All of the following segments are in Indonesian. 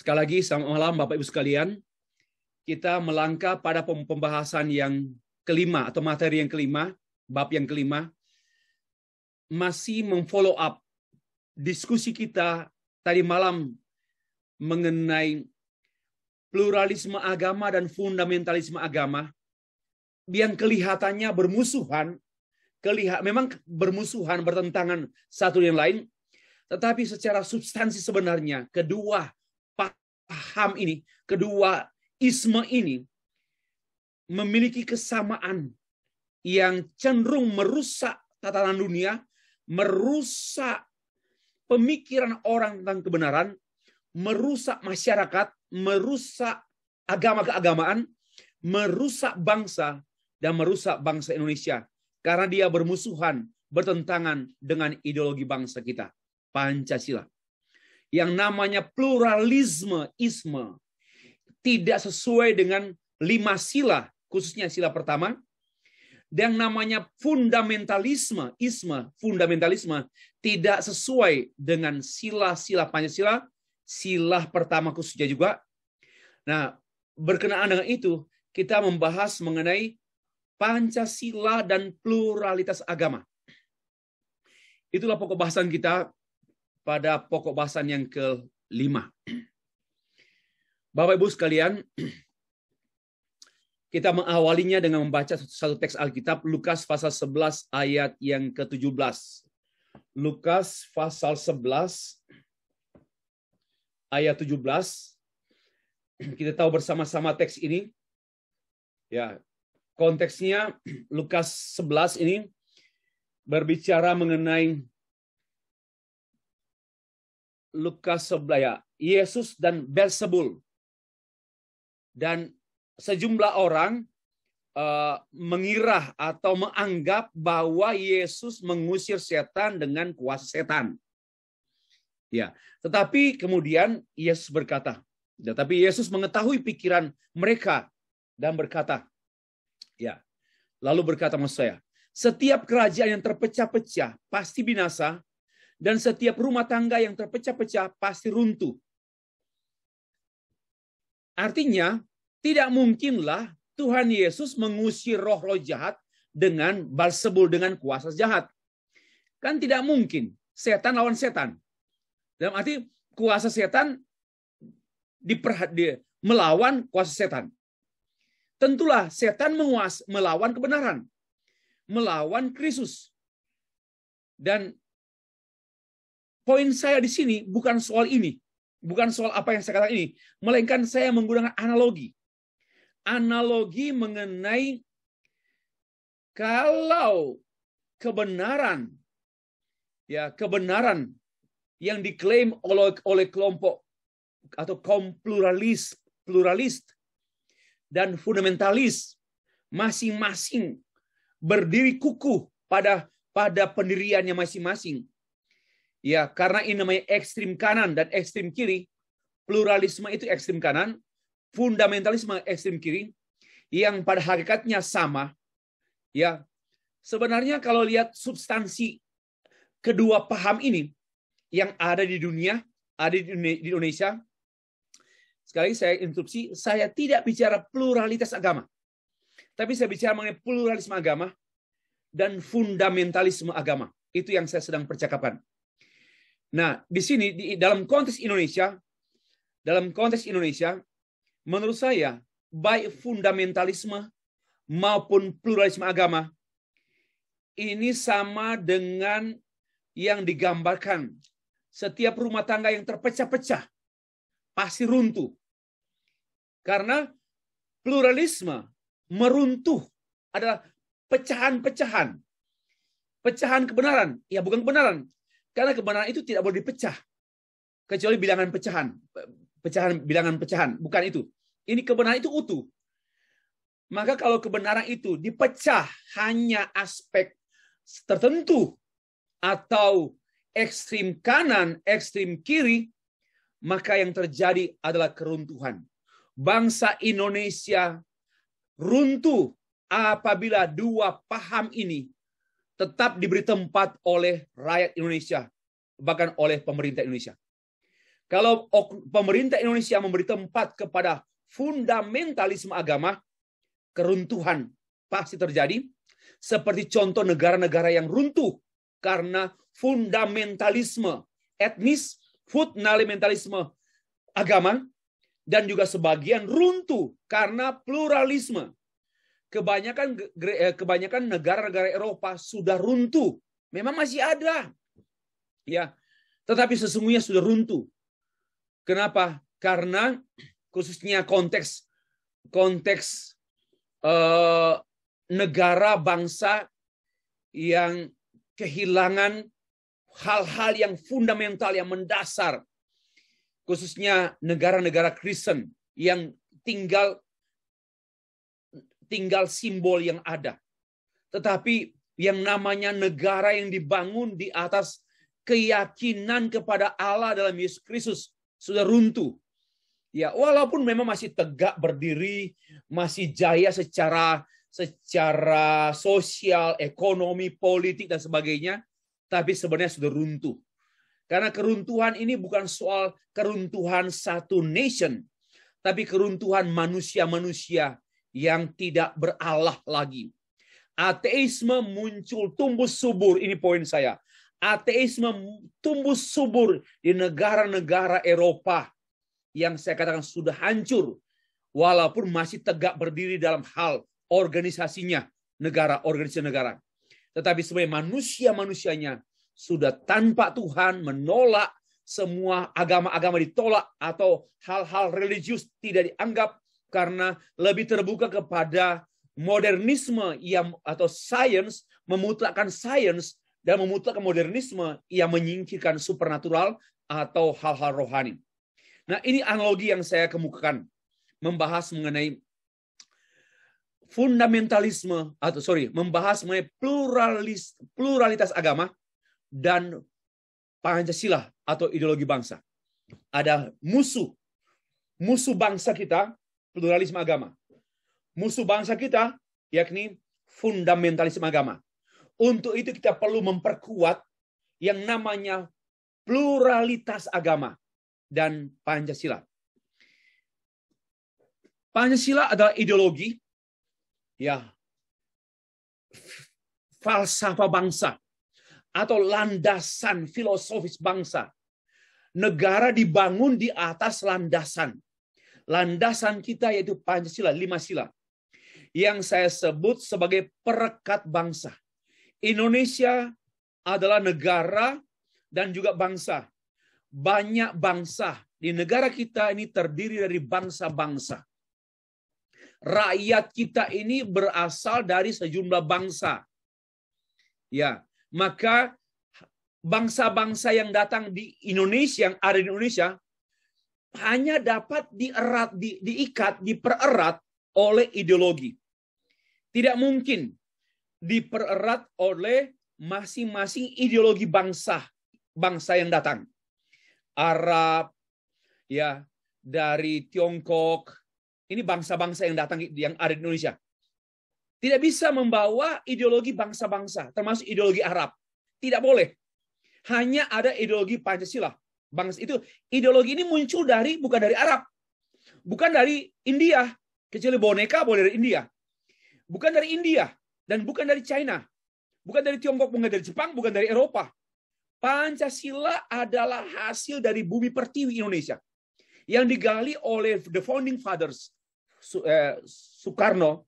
Sekali lagi, selamat malam Bapak Ibu sekalian. Kita melangkah pada pembahasan yang kelima atau materi yang kelima, bab yang kelima, masih memfollow up diskusi kita tadi malam mengenai pluralisme agama dan fundamentalisme agama yang kelihatannya bermusuhan, memang bermusuhan, bertentangan satu dengan lain, tetapi secara substansi sebenarnya kedua paham ini, kedua isme ini memiliki kesamaan yang cenderung merusak tatanan dunia, merusak pemikiran orang tentang kebenaran, merusak masyarakat, merusak agama-keagamaan, merusak bangsa, dan merusak bangsa Indonesia. Karena dia bermusuhan, bertentangan dengan ideologi bangsa kita, Pancasila. Yang namanya pluralisme-isme tidak sesuai dengan 5 sila, khususnya sila pertama. Dan namanya fundamentalisme tidak sesuai dengan sila-sila Pancasila, sila pertama khususnya juga. Nah, berkenaan dengan itu, kita membahas mengenai Pancasila dan pluralitas agama. Itulah pokok bahasan kita pada pokok bahasan yang kelima. Bapak Ibu sekalian, kita mengawalinya dengan membaca satu teks Alkitab, Lukas pasal 11 ayat yang ke-17. Lukas pasal 11 ayat 17. Kita tahu bersama-sama teks ini. Ya, konteksnya Lukas 11 ini berbicara mengenai Lukas 11 ya, Yesus dan Beelzebul. Dan sejumlah orang mengira atau menganggap bahwa Yesus mengusir setan dengan kuasa setan. Ya, tetapi kemudian Yesus berkata, tetapi Yesus mengetahui pikiran mereka dan berkata, ya, lalu berkata maksud saya, setiap kerajaan yang terpecah-pecah pasti binasa, dan setiap rumah tangga yang terpecah-pecah pasti runtuh. Artinya, tidak mungkinlah Tuhan Yesus mengusir roh-roh jahat dengan Beelzebul, dengan kuasa jahat. Kan tidak mungkin. Setan lawan setan. Dalam arti kuasa setan melawan kuasa setan. Tentulah setan melawan kebenaran. Melawan Kristus. Dan poin saya di sini bukan soal ini. Bukan soal apa yang saya katakan ini. Melainkan saya menggunakan analogi. Analogi mengenai kalau kebenaran, ya, kebenaran yang diklaim oleh kelompok atau kaum pluralis dan fundamentalis masing-masing berdiri kukuh pada pendiriannya masing-masing. Ya, karena ini namanya ekstrim kanan dan ekstrim kiri. Pluralisme itu ekstrim kanan, fundamentalisme ekstrim kiri, yang pada hakikatnya sama. Ya, sebenarnya kalau lihat substansi kedua paham ini yang ada di dunia, ada di Indonesia. Sekali lagi saya interupsi, saya tidak bicara pluralitas agama. Tapi saya bicara mengenai pluralisme agama dan fundamentalisme agama. Itu yang saya sedang percakapkan. Nah, di sini dalam konteks Indonesia, menurut saya baik fundamentalisme maupun pluralisme agama ini sama dengan yang digambarkan setiap rumah tangga yang terpecah-pecah pasti runtuh. Karena pluralisme meruntuh adalah pecahan-pecahan. Pecahan kebenaran, ya bukan kebenaran. Karena kebenaran itu tidak boleh dipecah. Kecuali bilangan pecahan. Bilangan pecahan. Bukan itu. Ini kebenaran itu utuh. Maka kalau kebenaran itu dipecah hanya aspek tertentu atau ekstrim kanan, ekstrim kiri, maka yang terjadi adalah keruntuhan. Bangsa Indonesia runtuh apabila dua paham ini tetap diberi tempat oleh rakyat Indonesia, bahkan oleh pemerintah Indonesia. Kalau pemerintah Indonesia memberi tempat kepada fundamentalisme agama, keruntuhan pasti terjadi. Seperti contoh negara-negara yang runtuh karena fundamentalisme etnis, fundamentalisme agama, dan juga sebagian runtuh karena pluralisme. Kebanyakan negara-negara Eropa sudah runtuh. Memang masih ada, ya, tetapi sesungguhnya sudah runtuh. Kenapa? Karena khususnya konteks negara bangsa yang kehilangan hal-hal yang fundamental, yang mendasar, khususnya negara-negara Kristen yang tinggal simbol yang ada. Tetapi yang namanya negara yang dibangun di atas keyakinan kepada Allah dalam Yesus Kristus sudah runtuh. Ya, walaupun memang masih tegak berdiri, masih jaya secara sosial, ekonomi, politik dan sebagainya, tapi sebenarnya sudah runtuh. Karena keruntuhan ini bukan soal keruntuhan satu nation, tapi keruntuhan manusia-manusia yang tidak berallah lagi. Ateisme muncul tumbuh subur, ini poin saya. Ateisme tumbuh subur di negara-negara Eropa yang saya katakan sudah hancur, walaupun masih tegak berdiri dalam hal organisasinya, organisasi negara. Tetapi sebagai manusia-manusianya sudah tanpa Tuhan, menolak semua agama-agama, ditolak, atau hal-hal religius tidak dianggap karena lebih terbuka kepada modernisme atau sains, memutlakkan sains dan memutlakkan modernisme yang menyingkirkan supernatural atau hal-hal rohani. Nah, ini analogi yang saya kemukakan, membahas mengenai membahas mengenai pluralitas agama dan Pancasila atau ideologi bangsa. Ada musuh bangsa kita, pluralisme agama. Musuh bangsa kita, yakni fundamentalisme agama. Untuk itu kita perlu memperkuat yang namanya pluralitas agama dan Pancasila. Pancasila adalah ideologi, ya, falsafah bangsa atau landasan filosofis bangsa. Negara dibangun di atas landasan. Landasan kita yaitu Pancasila, 5 sila. Yang saya sebut sebagai perekat bangsa. Indonesia adalah negara dan juga bangsa. Banyak bangsa di negara kita ini terdiri dari bangsa-bangsa. Rakyat kita ini berasal dari sejumlah bangsa. Ya, maka bangsa-bangsa yang datang di Indonesia, yang ada di Indonesia, hanya dapat dipererat oleh ideologi. Tidak mungkin dipererat oleh masing-masing ideologi bangsa yang datang. Arab, ya, dari Tiongkok, ini bangsa-bangsa yang datang yang ada di Indonesia. Tidak bisa membawa ideologi bangsa-bangsa, termasuk ideologi Arab. Tidak boleh. Hanya ada ideologi Pancasila. Bangsa itu, ideologi ini muncul bukan dari Arab. Bukan dari India. Kecuali boneka boleh dari India. Bukan dari India. Dan bukan dari China. Bukan dari Tiongkok, bukan dari Jepang, bukan dari Eropa. Pancasila adalah hasil dari bumi pertiwi Indonesia. Yang digali oleh the founding fathers. Soekarno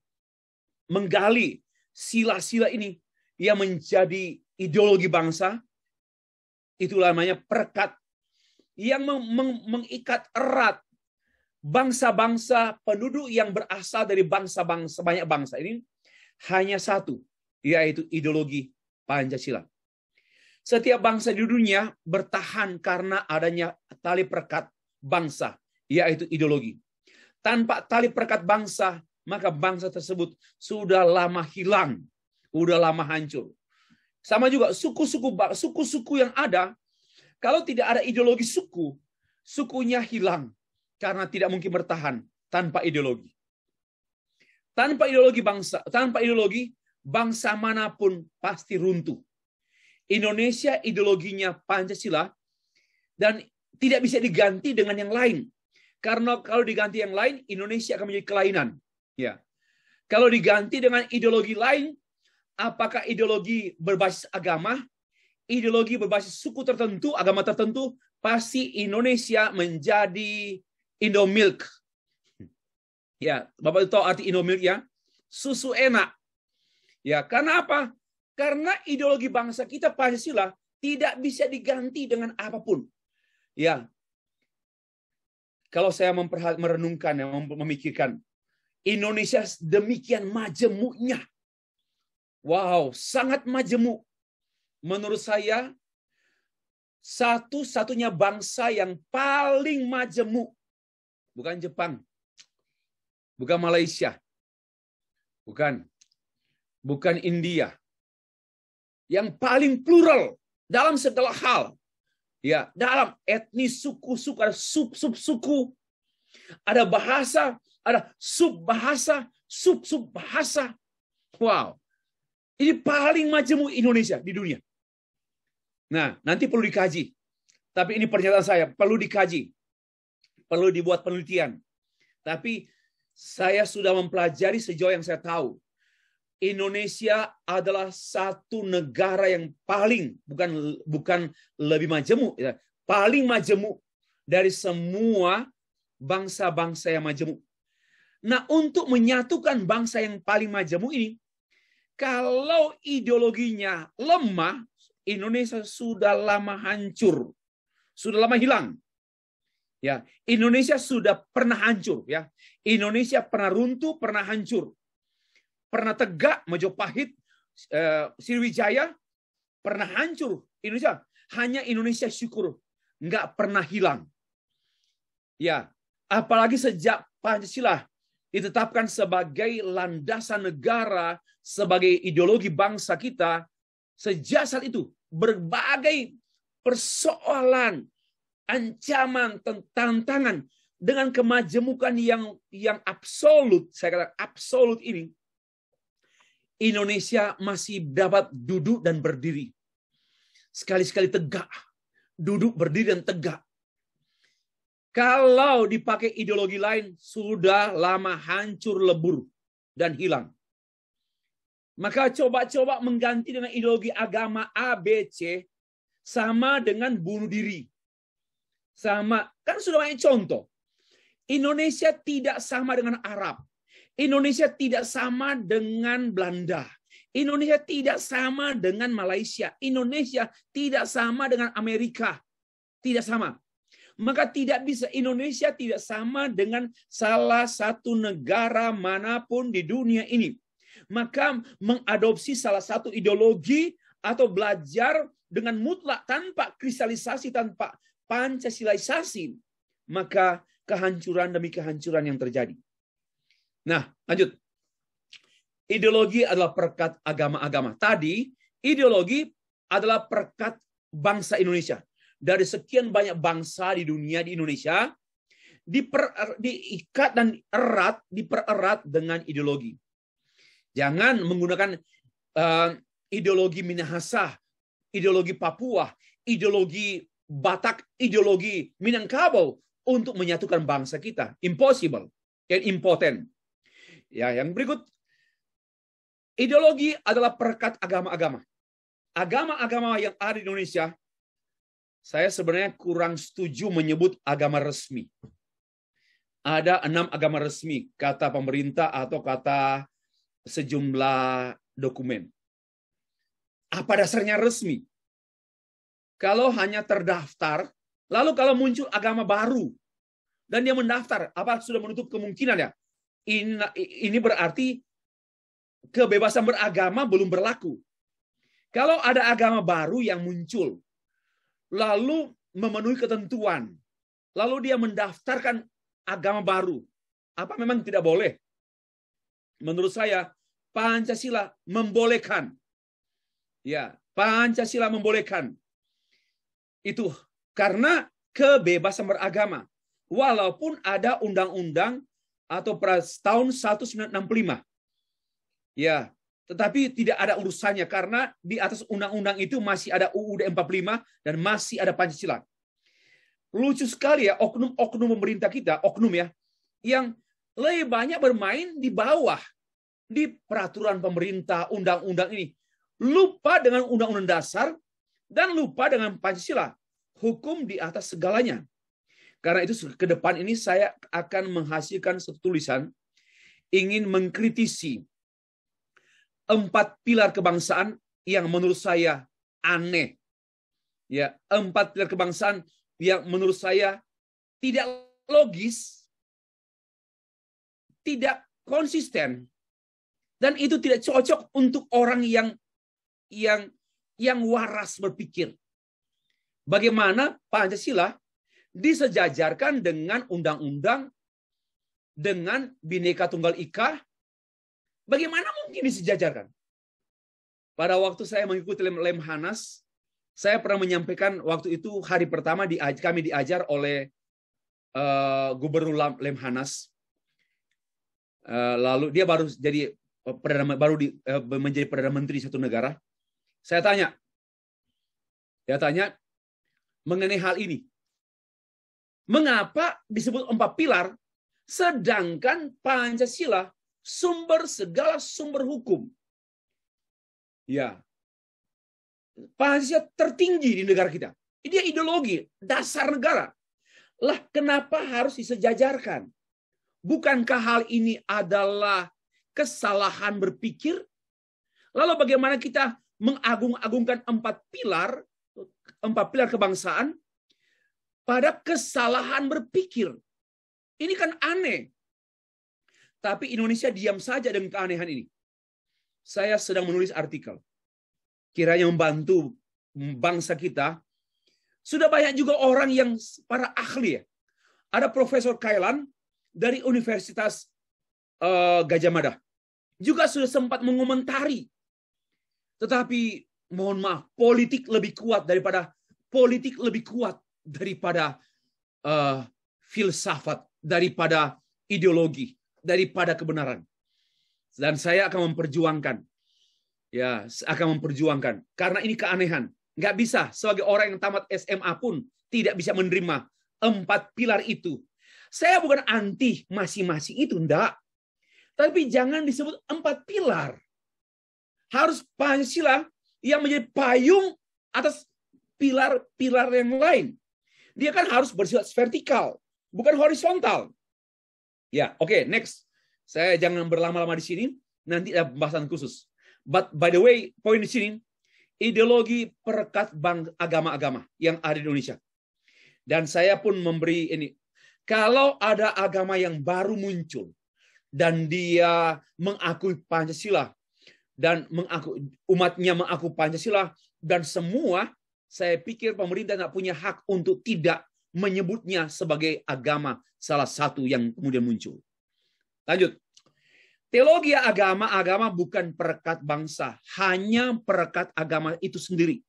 menggali sila-sila ini yang menjadi ideologi bangsa. Itulah namanya perekat yang mengikat erat bangsa-bangsa penduduk yang berasal dari bangsa-bangsa, banyak bangsa ini hanya satu, yaitu ideologi Pancasila. Setiap bangsa di dunia bertahan karena adanya tali perekat bangsa, yaitu ideologi. Tanpa tali perekat bangsa, maka bangsa tersebut sudah lama hilang, sudah lama hancur. Sama juga suku-suku yang ada, kalau tidak ada ideologi sukunya hilang karena tidak mungkin bertahan tanpa ideologi. Tanpa ideologi bangsa manapun pasti runtuh. Indonesia ideologinya Pancasila dan tidak bisa diganti dengan yang lain. Karena kalau diganti yang lain, Indonesia akan menjadi kelainan. Ya. Kalau diganti dengan ideologi lain, apakah ideologi berbasis agama, ideologi berbasis suku tertentu, agama tertentu, pasti Indonesia menjadi Indomilk. Ya, Bapak tahu arti Indomilk ya? Susu enak. Ya, karena apa? Karena ideologi bangsa kita Pancasila tidak bisa diganti dengan apapun. Ya. Kalau saya merenungkan, memikirkan, Indonesia demikian majemuknya. Wow, sangat majemuk. Menurut saya, satu-satunya bangsa yang paling majemuk. Bukan Jepang. Bukan Malaysia. Bukan India. Yang paling plural dalam segala hal. Ya, dalam etnis, suku-suku, ada sub-sub suku, ada bahasa, ada sub-bahasa, sub-sub bahasa. Wow. Ini paling majemuk Indonesia di dunia. Nah, nanti perlu dikaji. Tapi ini pernyataan saya, perlu dikaji. Perlu dibuat penelitian. Tapi saya sudah mempelajari sejauh yang saya tahu. Indonesia adalah satu negara yang paling, bukan lebih majemuk, ya, paling majemuk dari semua bangsa-bangsa yang majemuk. Nah, untuk menyatukan bangsa yang paling majemuk ini, kalau ideologinya lemah, Indonesia sudah lama hancur, sudah lama hilang. Ya, Indonesia sudah pernah hancur. Ya, Indonesia pernah runtuh, pernah hancur. Pernah tegak, Majapahit, Sriwijaya, pernah hancur. Indonesia, hanya Indonesia syukur, nggak pernah hilang. Ya, apalagi sejak Pancasila ditetapkan sebagai landasan negara, sebagai ideologi bangsa kita, sejak saat itu berbagai persoalan, ancaman, tantangan dengan kemajemukan yang absolut, saya kata absolut ini, Indonesia masih dapat duduk dan berdiri. Sekali-sekali tegak. Duduk, berdiri, dan tegak. Kalau dipakai ideologi lain, sudah lama hancur, lebur, dan hilang. Maka coba-coba mengganti dengan ideologi agama A, B, C, sama dengan bunuh diri. Sama, kan sudah banyak contoh. Indonesia tidak sama dengan Arab. Indonesia tidak sama dengan Belanda. Indonesia tidak sama dengan Malaysia. Indonesia tidak sama dengan Amerika. Tidak sama. Maka tidak bisa, Indonesia tidak sama dengan salah satu negara manapun di dunia ini. Maka mengadopsi salah satu ideologi atau belajar dengan mutlak tanpa kristalisasi, tanpa Pancasilaisasi, maka kehancuran demi kehancuran yang terjadi. Nah, lanjut. Ideologi adalah perekat agama-agama. Tadi, ideologi adalah perekat bangsa Indonesia. Dari sekian banyak bangsa di dunia, di Indonesia, diikat dan dipererat dengan ideologi. Jangan menggunakan ideologi Minahasa, ideologi Papua, ideologi Batak, ideologi Minangkabau untuk menyatukan bangsa kita. Impossible and impotent. Ya, yang berikut, ideologi adalah perekat agama-agama. Agama-agama yang ada di Indonesia, saya sebenarnya kurang setuju menyebut agama resmi. Ada 6 agama resmi, kata pemerintah atau kata sejumlah dokumen. Apa dasarnya resmi? Kalau hanya terdaftar, lalu kalau muncul agama baru, dan dia mendaftar, apa sudah menutup kemungkinan ya? Ini berarti kebebasan beragama belum berlaku. Kalau ada agama baru yang muncul, lalu memenuhi ketentuan, lalu dia mendaftarkan agama baru, apa memang tidak boleh? Menurut saya, Pancasila membolehkan. Ya, Pancasila membolehkan. Itu karena kebebasan beragama. Walaupun ada undang-undang atau tahun 1965. Ya, tetapi tidak ada urusannya karena di atas undang-undang itu masih ada UUD 45 dan masih ada Pancasila. lucu sekali ya oknum-oknum pemerintah kita, oknum ya, yang lebih banyak bermain di bawah, di peraturan pemerintah, undang-undang ini. Lupa dengan undang-undang dasar dan lupa dengan Pancasila. Hukum di atas segalanya. Karena itu ke depan ini saya akan menghasilkan satu tulisan ingin mengkritisi 4 pilar kebangsaan yang menurut saya aneh. Ya, 4 pilar kebangsaan yang menurut saya tidak logis, tidak konsisten, dan itu tidak cocok untuk orang yang waras berpikir. Bagaimana Pancasila disejajarkan dengan undang-undang, dengan Bhinneka Tunggal Ika? Bagaimana mungkin disejajarkan? Pada waktu saya mengikuti Lemhanas, saya pernah menyampaikan waktu itu hari pertama kami diajar oleh Gubernur Lemhanas. Lalu dia baru jadi menjadi Perdana Menteri satu negara. Saya tanya mengenai hal ini. Mengapa disebut 4 pilar, sedangkan Pancasila segala sumber hukum? Ya, Pancasila tertinggi di negara kita. Dia ideologi, dasar negara. Lah, kenapa harus disejajarkan? Bukankah hal ini adalah kesalahan berpikir? Lalu bagaimana kita mengagung-agungkan 4 pilar kebangsaan pada kesalahan berpikir? Ini kan aneh. Tapi Indonesia diam saja dengan keanehan ini. Saya sedang menulis artikel. Kiranya membantu bangsa kita. Sudah banyak juga orang yang para ahli ya. Ada Profesor Kailan dari Universitas Gajah Mada. Juga sudah sempat mengomentari. Tetapi mohon maaf, politik lebih kuat daripada filsafat, daripada ideologi, daripada kebenaran. Dan saya akan memperjuangkan. Ya, akan memperjuangkan. Karena ini keanehan. Nggak bisa, sebagai orang yang tamat SMA pun tidak bisa menerima 4 pilar itu. Saya bukan anti masing-masing itu, enggak. Tapi jangan disebut 4 pilar. Harus Pancasila yang menjadi payung atas pilar-pilar yang lain. Dia kan harus bersifat vertikal, bukan horizontal. Ya, oke, next. Saya jangan berlama-lama di sini, nanti ada pembahasan khusus. But by the way, poin di sini, ideologi perekat agama-agama yang ada di Indonesia. Dan saya pun memberi ini. Kalau ada agama yang baru muncul, dan dia mengakui Pancasila, dan umatnya mengaku Pancasila, dan semua, saya pikir pemerintah tidak punya hak untuk tidak menyebutnya sebagai agama salah satu yang kemudian muncul. Lanjut. Teologi agama bukan perekat bangsa, hanya perekat agama itu sendiri.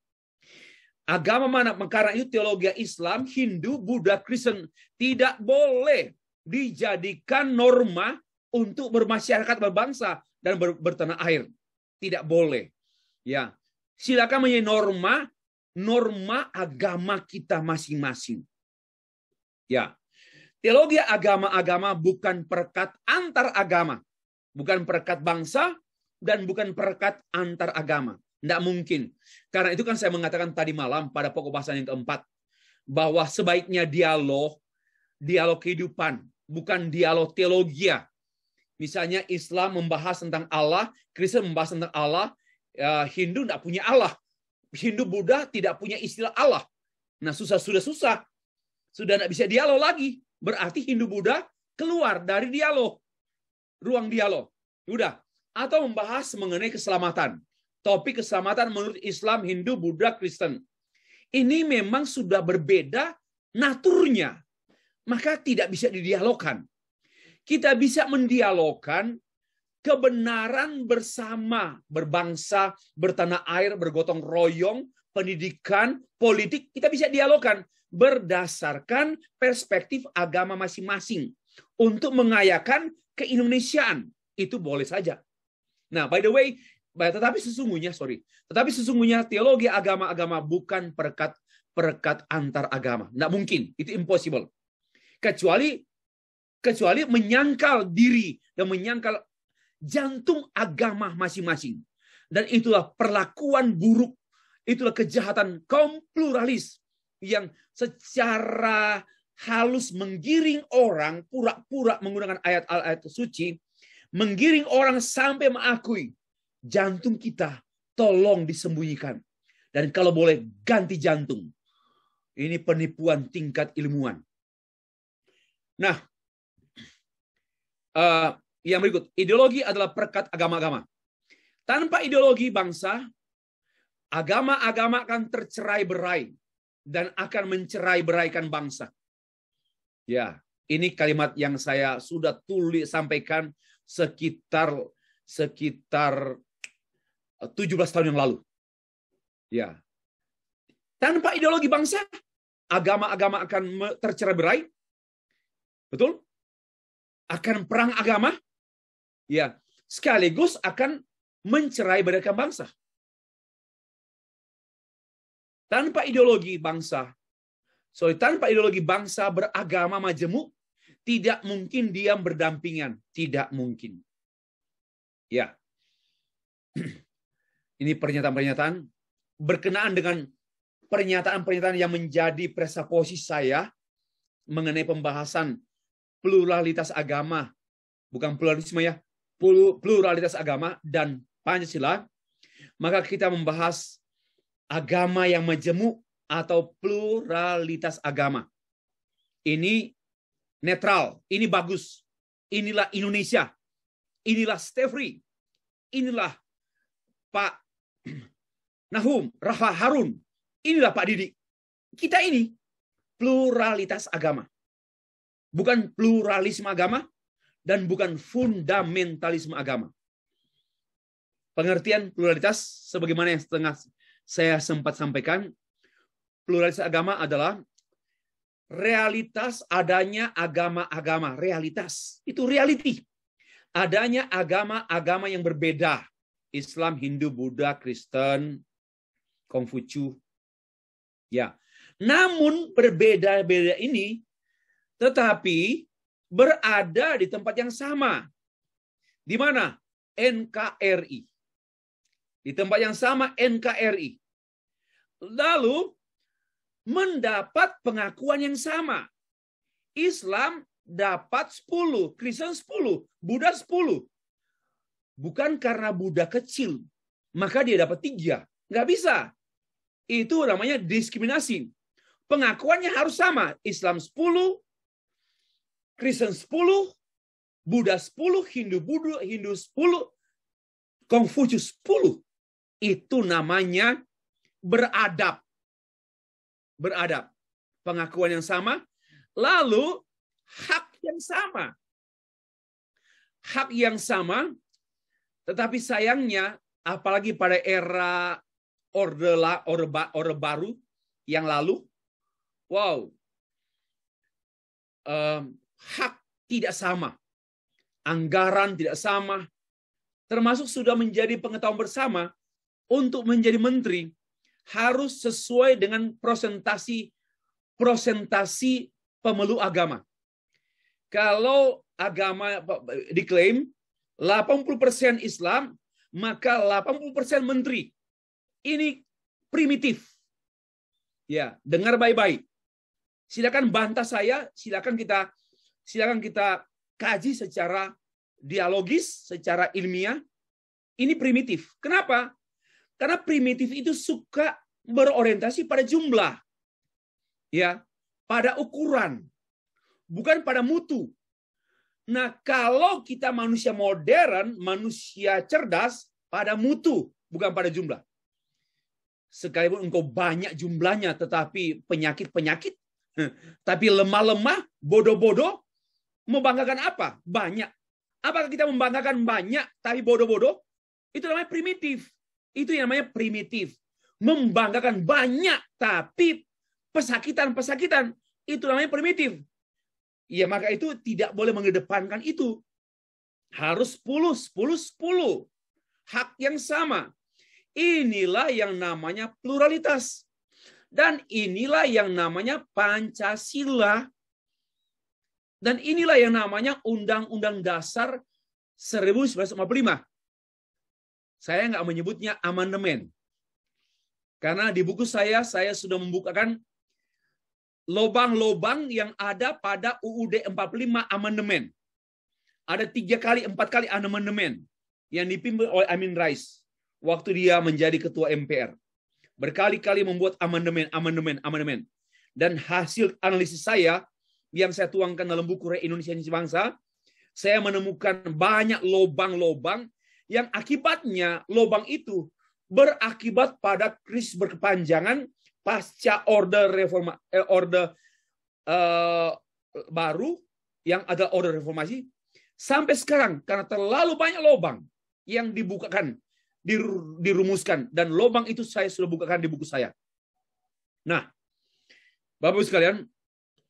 Agama mana? Karena itu teologi Islam, Hindu, Buddha, Kristen tidak boleh dijadikan norma untuk bermasyarakat, berbangsa, dan bertanah air. Tidak boleh. Ya, silakan menjadi norma agama kita masing-masing. Ya, teologi agama bukan perekat antar agama, bukan perekat bangsa, dan bukan perekat antar agama. Tidak mungkin. Karena itu kan saya mengatakan tadi malam pada pokok bahasan yang keempat, bahwa sebaiknya dialog kehidupan, bukan dialog teologia. Misalnya Islam membahas tentang Allah, Kristen membahas tentang Allah, Hindu tidak punya Allah. Hindu, Buddha tidak punya istilah Allah. Nah, sudah susah. Sudah tidak bisa dialog lagi. Berarti Hindu, Buddha keluar dari dialog. Ruang dialog. Udah. Atau membahas mengenai keselamatan. Topik keselamatan menurut Islam, Hindu, Buddha, Kristen. Ini memang sudah berbeda naturnya. Maka tidak bisa didialogkan. Kita bisa mendialogkan kebenaran bersama, berbangsa, bertanah air, bergotong royong, pendidikan, politik, kita bisa dialogkan berdasarkan perspektif agama masing-masing untuk mengayakan keindonesiaan. Itu boleh saja. Nah, by the way, tetapi sesungguhnya teologi agama bukan perekat perekat antar agama. Nggak mungkin, itu impossible. Kecuali menyangkal diri dan menyangkal jantung agama masing-masing. Dan itulah perlakuan buruk, itulah kejahatan kaum pluralis yang secara halus menggiring orang, pura-pura menggunakan ayat-ayat suci, menggiring orang sampai mengakui jantung kita tolong disembunyikan. Dan kalau boleh ganti jantung. Ini penipuan tingkat ilmuwan. Nah, yang berikut, ideologi adalah perekat agama-agama. Tanpa ideologi bangsa, agama-agama akan tercerai-berai dan akan mencerai-beraikan bangsa. Ya, ini kalimat yang saya sudah sampaikan sekitar 17 tahun yang lalu. Ya. Tanpa ideologi bangsa, agama-agama akan tercerai-berai. Betul? Akan perang agama. Ya, sekaligus akan mencerai-beraikan bangsa. Tanpa ideologi bangsa, tanpa ideologi bangsa beragama majemuk, tidak mungkin diam berdampingan. Tidak mungkin. Ya. Ini pernyataan-pernyataan berkenaan dengan pernyataan-pernyataan yang menjadi presaposi saya mengenai pembahasan pluralitas agama. Bukan pluralisme ya. Pluralitas agama dan Pancasila. Maka kita membahas agama yang majemuk atau pluralitas agama. Ini netral, ini bagus. Inilah Indonesia. Inilah Stefri. Inilah Pak Nahum, Rafa Harun. Inilah Pak Didi. Kita ini pluralitas agama. Bukan pluralisme agama dan bukan fundamentalisme agama. Pengertian pluralitas sebagaimana yang setengah saya sempat sampaikan, pluralitas agama adalah realitas adanya agama-agama. Realitas, itu reality. Adanya agama-agama yang berbeda. Islam, Hindu, Buddha, Kristen, Konghucu. Ya. Namun berbeda-beda ini tetapi berada di tempat yang sama. Di mana? NKRI. Di tempat yang sama NKRI. Lalu mendapat pengakuan yang sama. Islam dapat 10, Kristen 10, Buddha 10. Bukan karena Buddha kecil, maka dia dapat 3. Nggak bisa. Itu namanya diskriminasi. Pengakuannya harus sama. Islam 10, Kristen 10, Buddha 10, Hindu 10, Konghucu 10. Itu namanya beradab. Beradab. Pengakuan yang sama, lalu hak yang sama. Hak yang sama, tetapi sayangnya, apalagi pada era orde baru yang lalu, wow, hak tidak sama, anggaran tidak sama, termasuk sudah menjadi pengetahuan bersama untuk menjadi menteri harus sesuai dengan prosentasi pemeluk agama. Kalau agama diklaim 80% Islam, maka 80% menteri. Ini primitif. Ya, dengar baik-baik. Silakan bantah saya, silakan kita kaji secara dialogis, secara ilmiah. Ini primitif. Kenapa? Karena primitif itu suka berorientasi pada jumlah. Ya, pada ukuran, bukan pada mutu. Nah, kalau kita manusia modern, manusia cerdas, pada mutu, bukan pada jumlah. Sekalipun engkau banyak jumlahnya, tetapi penyakit-penyakit, tapi lemah-lemah, bodoh-bodoh, membanggakan apa? Banyak. Apakah kita membanggakan banyak, tapi bodoh-bodoh? Itu namanya primitif. Itu yang namanya primitif. Membanggakan banyak, tapi pesakitan-pesakitan, itu namanya primitif. Ya, maka itu tidak boleh mengedepankan itu. Harus 10. Hak yang sama. Inilah yang namanya pluralitas. Dan inilah yang namanya Pancasila. Dan inilah yang namanya Undang-Undang Dasar 1945. Saya nggak menyebutnya amandemen. Karena di buku saya sudah membukakan lobang-lobang yang ada pada UUD 45 amandemen. Ada 3 kali, 4 kali amandemen yang dipimpin oleh Amin Rais waktu dia menjadi ketua MPR. Berkali-kali membuat amandemen. Dan hasil analisis saya yang saya tuangkan dalam buku Re-Indonesia Bangsa, saya menemukan banyak lobang-lobang yang akibatnya lobang itu berakibat pada krisis berkepanjangan pasca orde baru yang ada orde reformasi sampai sekarang, karena terlalu banyak lobang yang dibukakan, dirumuskan, dan lobang itu saya sudah bukakan di buku saya. Nah, Bapak-Ibu sekalian,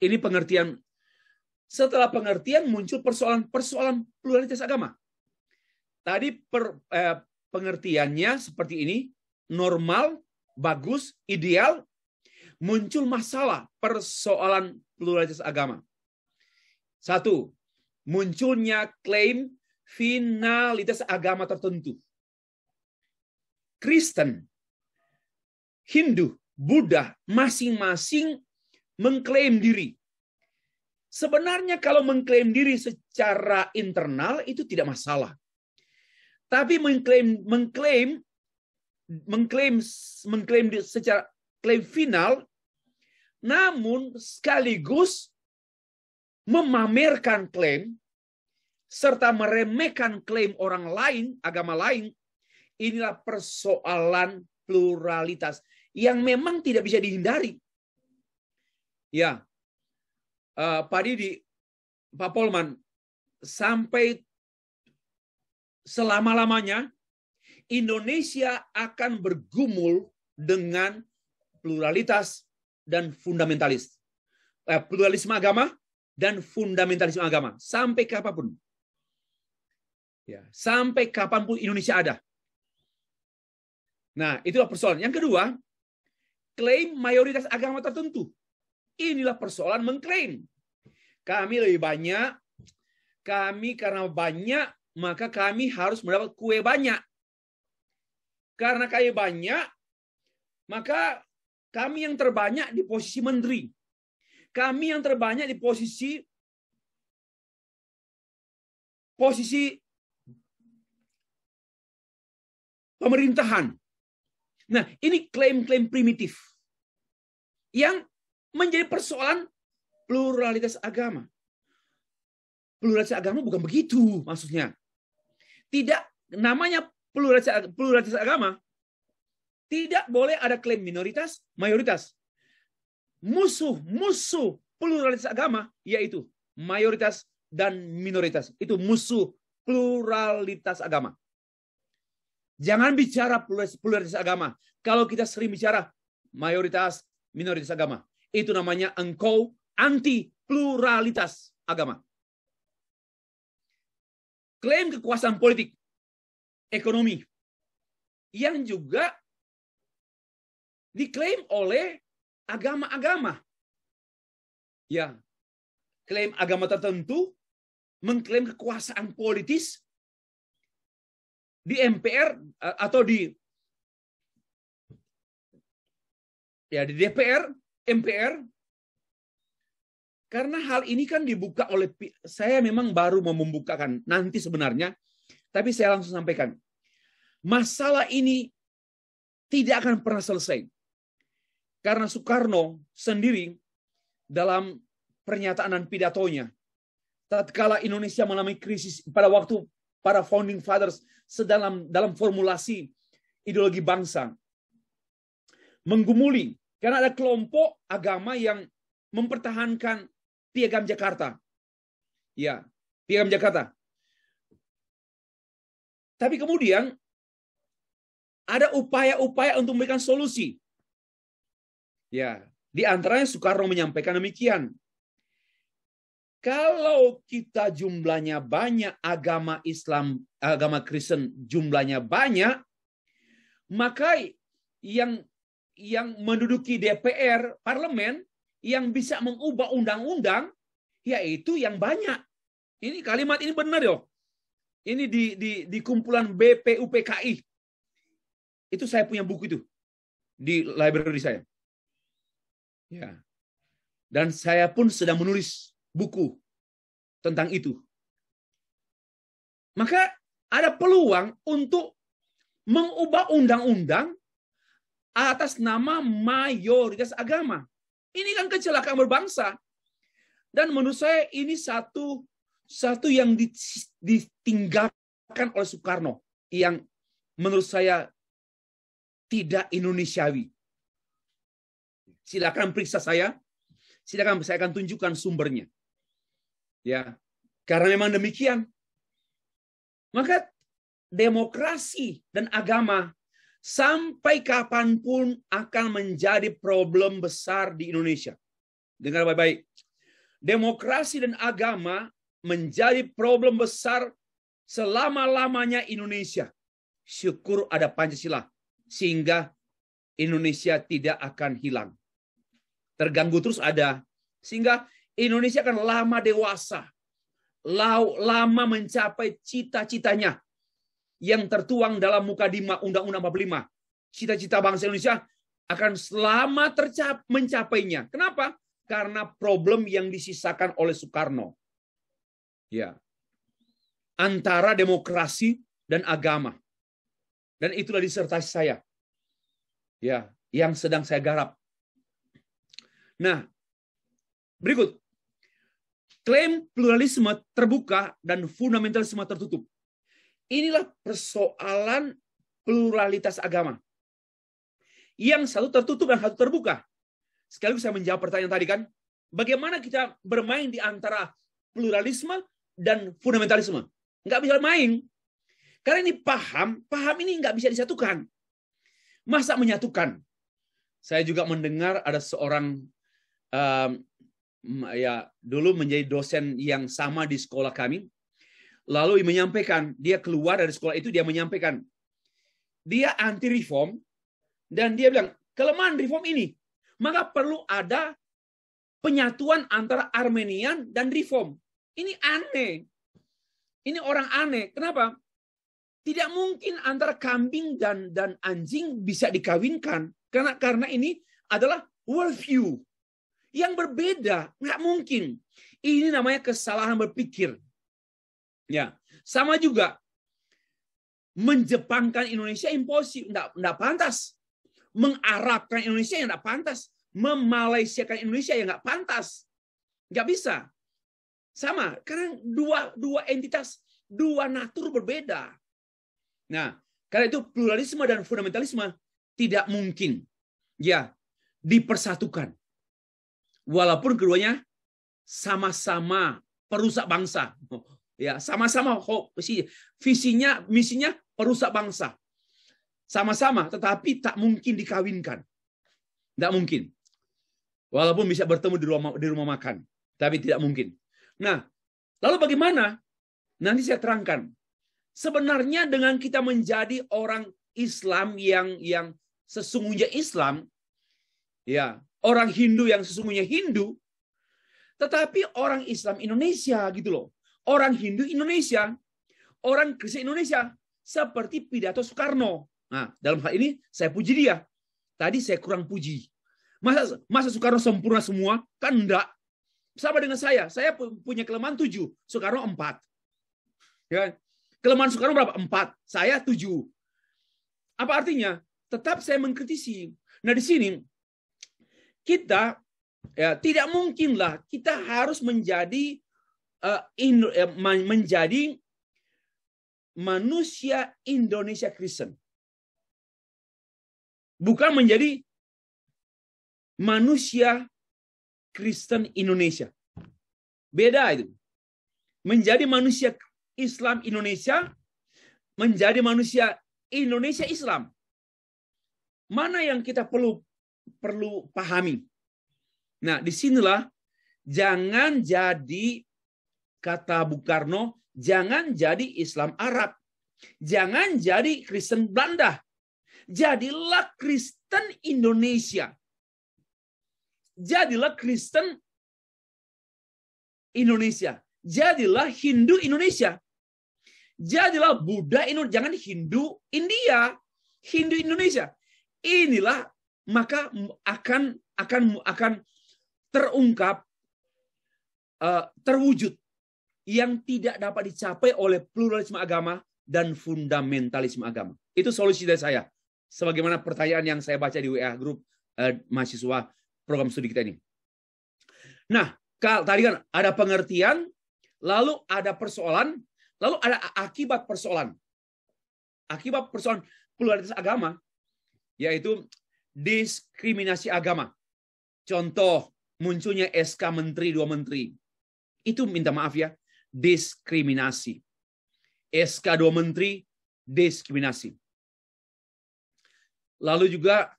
ini pengertian. Setelah pengertian muncul persoalan pluralitas agama. Tadi pengertiannya seperti ini, normal, bagus, ideal. Muncul masalah persoalan pluralitas agama. 1, munculnya klaim finalitas agama tertentu. Kristen, Hindu, Buddha, masing-masing mengklaim diri. Sebenarnya kalau mengklaim diri secara internal itu tidak masalah. Tapi mengklaim secara klaim final, namun sekaligus memamerkan klaim serta meremehkan klaim orang lain, agama lain, inilah persoalan pluralitas yang memang tidak bisa dihindari. Ya, Pak Didi, Pak Polman, sampai selama-lamanya Indonesia akan bergumul dengan pluralitas dan fundamentalis. Pluralisme agama dan fundamentalisme agama. Sampai kapanpun. Ya, sampai kapanpun Indonesia ada. Nah, itulah persoalan. Yang kedua, klaim mayoritas agama tertentu. Inilah persoalan mengklaim. Kami lebih banyak, kami karena banyak, maka kami harus mendapat kue banyak. Karena kami banyak, maka kami yang terbanyak di posisi menteri. Kami yang terbanyak di posisi pemerintahan. Nah, ini klaim-klaim primitif yang menjadi persoalan pluralitas agama. Pluralitas agama bukan begitu maksudnya. Tidak, namanya pluralitas agama, tidak boleh ada klaim minoritas, mayoritas. Musuh pluralitas agama yaitu mayoritas dan minoritas. Itu musuh pluralitas agama. Jangan bicara pluralitas agama. Kalau kita sering bicara mayoritas, minoritas agama, itu namanya engkau anti pluralitas agama. Klaim kekuasaan politik, ekonomi, yang juga diklaim oleh agama-agama. Ya, klaim agama tertentu mengklaim kekuasaan politis di MPR atau di DPR, MPR. Karena hal ini kan dibuka oleh, saya memang baru mau membukakan nanti sebenarnya, tapi saya langsung sampaikan. Masalah ini tidak akan pernah selesai. Karena Soekarno sendiri dalam pernyataan dan pidatonya, tatkala Indonesia mengalami krisis pada waktu para founding fathers dalam formulasi ideologi bangsa, menggumuli karena ada kelompok agama yang mempertahankan Piagam Jakarta. Ya, Piagam Jakarta. Tapi kemudian ada upaya-upaya untuk memberikan solusi. Ya, di antaranya Soekarno menyampaikan demikian. Kalau kita jumlahnya banyak, agama Islam, agama Kristen jumlahnya banyak, maka yang yang menduduki DPR, parlemen, yang bisa mengubah undang-undang, yaitu yang banyak. Ini kalimat ini benar yo. Ini di kumpulan BPUPKI. Itu saya punya buku itu di library saya. Ya. Dan saya pun sedang menulis buku tentang itu. Maka ada peluang untuk mengubah undang-undang atas nama mayoritas agama. Ini kan kecelakaan berbangsa. Dan menurut saya ini satu yang ditinggalkan oleh Soekarno yang menurut saya tidak Indonesiawi. Silakan periksa saya. Silakan saya akan tunjukkan sumbernya. Ya, karena memang demikian. Maka demokrasi dan agama sampai kapanpun akan menjadi problem besar di Indonesia. Dengar baik-baik. Demokrasi dan agama menjadi problem besar selama-lamanya Indonesia. Syukur ada Pancasila. Sehingga Indonesia tidak akan hilang. Terganggu terus ada. Sehingga Indonesia akan lama dewasa. Lama mencapai cita-citanya. Yang tertuang dalam Mukadimah Undang-Undang 45. Cita-cita bangsa Indonesia akan selama mencapainya. Kenapa? Karena problem yang disisakan oleh Soekarno. Ya. Antara demokrasi dan agama. Dan itulah disertasi saya. Ya, yang sedang saya garap. Nah, berikut. Klaim pluralisme terbuka dan fundamentalisme tertutup. Inilah persoalan pluralitas agama. Yang satu tertutup dan satu terbuka. Sekaligus saya menjawab pertanyaan tadi kan. Bagaimana kita bermain di antara pluralisme dan fundamentalisme? Nggak bisa main. Karena ini paham ini nggak bisa disatukan. Masa menyatukan? Saya juga mendengar ada seorang dulu menjadi dosen yang sama di sekolah kami. Lalu menyampaikan, dia keluar dari sekolah itu, dia menyampaikan, dia anti reform, dan dia bilang, kelemahan reform ini, maka perlu ada penyatuan antara Armenian dan reform. Ini aneh. Ini orang aneh. Kenapa? Tidak mungkin antara kambing dan anjing bisa dikawinkan. Karena ini adalah worldview yang berbeda. Nggak mungkin. Ini namanya kesalahan berpikir. Ya, sama juga menjepangkan Indonesia impossible, enggak pantas. Mengarabkan Indonesia yang enggak pantas, memalaysiakan Indonesia yang enggak pantas. Enggak bisa. Sama, karena dua entitas, dua natur berbeda. Nah, karena itu pluralisme dan fundamentalisme tidak mungkin ya dipersatukan. Walaupun keduanya sama-sama perusak bangsa. Ya, sama-sama visinya, misinya perusak bangsa. Sama-sama, tetapi tak mungkin dikawinkan. Tidak mungkin. Walaupun bisa bertemu di rumah makan, tapi tidak mungkin. Nah, lalu bagaimana? Nanti saya terangkan. Sebenarnya dengan kita menjadi orang Islam yang sesungguhnya Islam, ya, orang Hindu yang sesungguhnya Hindu, tetapi orang Islam Indonesia gitu loh. Orang Hindu Indonesia, orang Kristen Indonesia, seperti pidato Soekarno. Nah, dalam hal ini saya puji dia. Tadi saya kurang puji. Masa Soekarno sempurna semua? Kan enggak. Sama dengan saya punya kelemahan 7, Soekarno 4. Ya. Kelemahan Soekarno berapa? 4. Saya 7. Apa artinya? Tetap saya mengkritisi. Nah, di sini kita ya tidak mungkinlah kita harus menjadi manusia Indonesia Kristen. Bukan menjadi manusia Kristen Indonesia. Beda itu. Menjadi manusia Islam Indonesia, menjadi manusia Indonesia Islam. Mana yang kita perlu pahami? Nah, disinilah jangan jadi, kata Bung Karno, jangan jadi Islam Arab. Jangan jadi Kristen Belanda. Jadilah Kristen Indonesia. Jadilah Kristen Indonesia. Jadilah Hindu Indonesia. Jadilah Buddha Indonesia. Jangan Hindu India. Hindu Indonesia. Inilah maka akan terungkap, terwujud yang tidak dapat dicapai oleh pluralisme agama dan fundamentalisme agama. Itu solusi dari saya. Sebagaimana pertanyaan yang saya baca di WA grup mahasiswa program studi kita ini. Nah, tadi kan ada pengertian, lalu ada persoalan, lalu ada akibat persoalan. Akibat persoalan pluralitas agama, yaitu diskriminasi agama. Contoh, munculnya SK Menteri, 2 Menteri. Itu minta maaf ya, diskriminasi. SK 2 Menteri, diskriminasi. Lalu juga,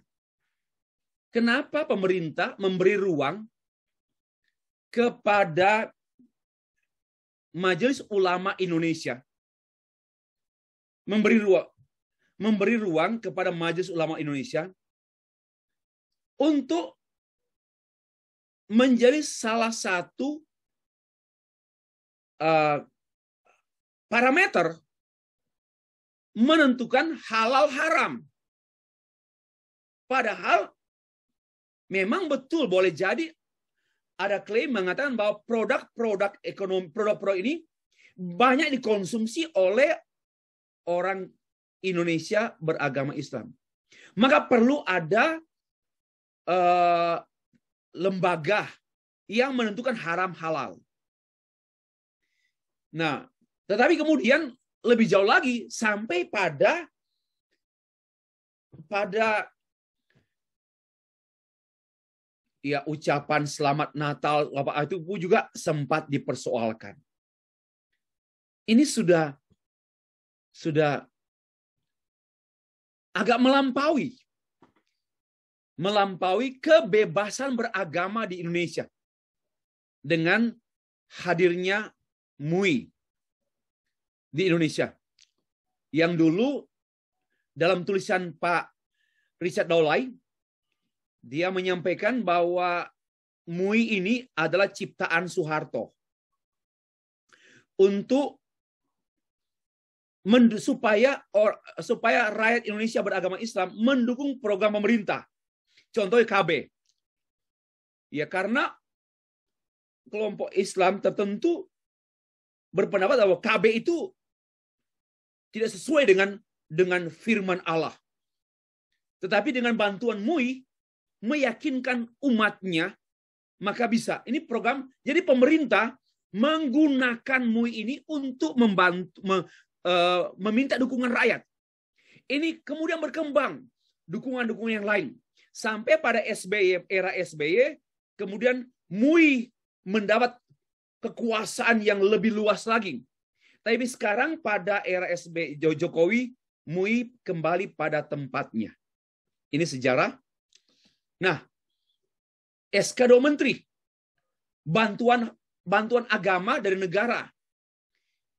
kenapa pemerintah memberi ruang kepada Majelis Ulama Indonesia? Memberi ruang kepada Majelis Ulama Indonesia untuk menjadi salah satu parameter menentukan halal haram. Padahal memang betul boleh jadi ada klaim mengatakan bahwa produk-produk ekonomi, produk-produk ini banyak dikonsumsi oleh orang Indonesia beragama Islam. Maka perlu ada lembaga yang menentukan haram halal. Nah, tetapi kemudian lebih jauh lagi sampai pada ya ucapan selamat Natal apa itu juga sempat dipersoalkan. Ini sudah agak melampaui kebebasan beragama di Indonesia dengan hadirnya MUI di Indonesia. Yang dulu dalam tulisan Pak Richard Daulay, dia menyampaikan bahwa MUI ini adalah ciptaan Soeharto untuk supaya rakyat Indonesia beragama Islam mendukung program pemerintah. Contohnya KB. Ya karena kelompok Islam tertentu berpendapat bahwa KB itu tidak sesuai dengan firman Allah. Tetapi dengan bantuan MUI meyakinkan umatnya, maka bisa. Ini program, jadi pemerintah menggunakan MUI ini untuk membantu, meminta dukungan rakyat. Ini kemudian berkembang dukungan-dukungan yang lain. Sampai pada SBY, era SBY, kemudian MUI mendapat kekuasaan yang lebih luas lagi. Tapi sekarang pada era SBY Jokowi, MUI kembali pada tempatnya. Ini sejarah. Nah, SK 2 Menteri, bantuan agama dari negara,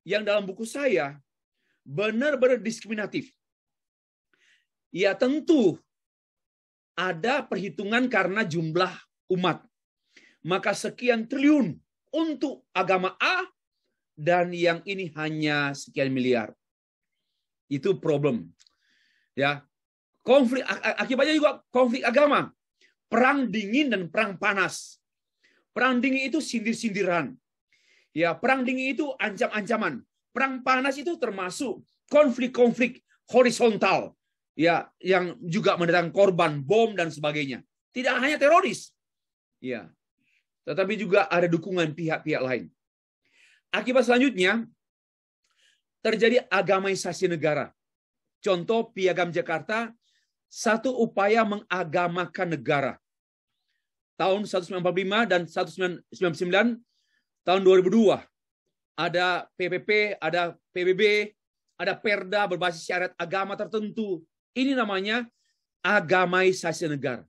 yang dalam buku saya benar-benar diskriminatif. Ya tentu ada perhitungan karena jumlah umat. Maka sekian triliun untuk agama A dan yang ini hanya sekian miliar. Itu problem. Ya. Konflik akibatnya juga konflik agama. Perang dingin dan perang panas. Perang dingin itu sindir-sindiran. Ya, perang dingin itu ancam-ancaman. Perang panas itu termasuk konflik-konflik horizontal. Ya, yang juga mendatangkan korban, bom dan sebagainya. Tidak hanya teroris. Ya. Tetapi juga ada dukungan pihak-pihak lain. Akibat selanjutnya terjadi agamaisasi negara. Contoh Piagam Jakarta, satu upaya mengagamakan negara. Tahun 1945 dan 1999, tahun 2002 ada PPP, ada PBB, ada Perda berbasis syariat agama tertentu. Ini namanya agamaisasi negara.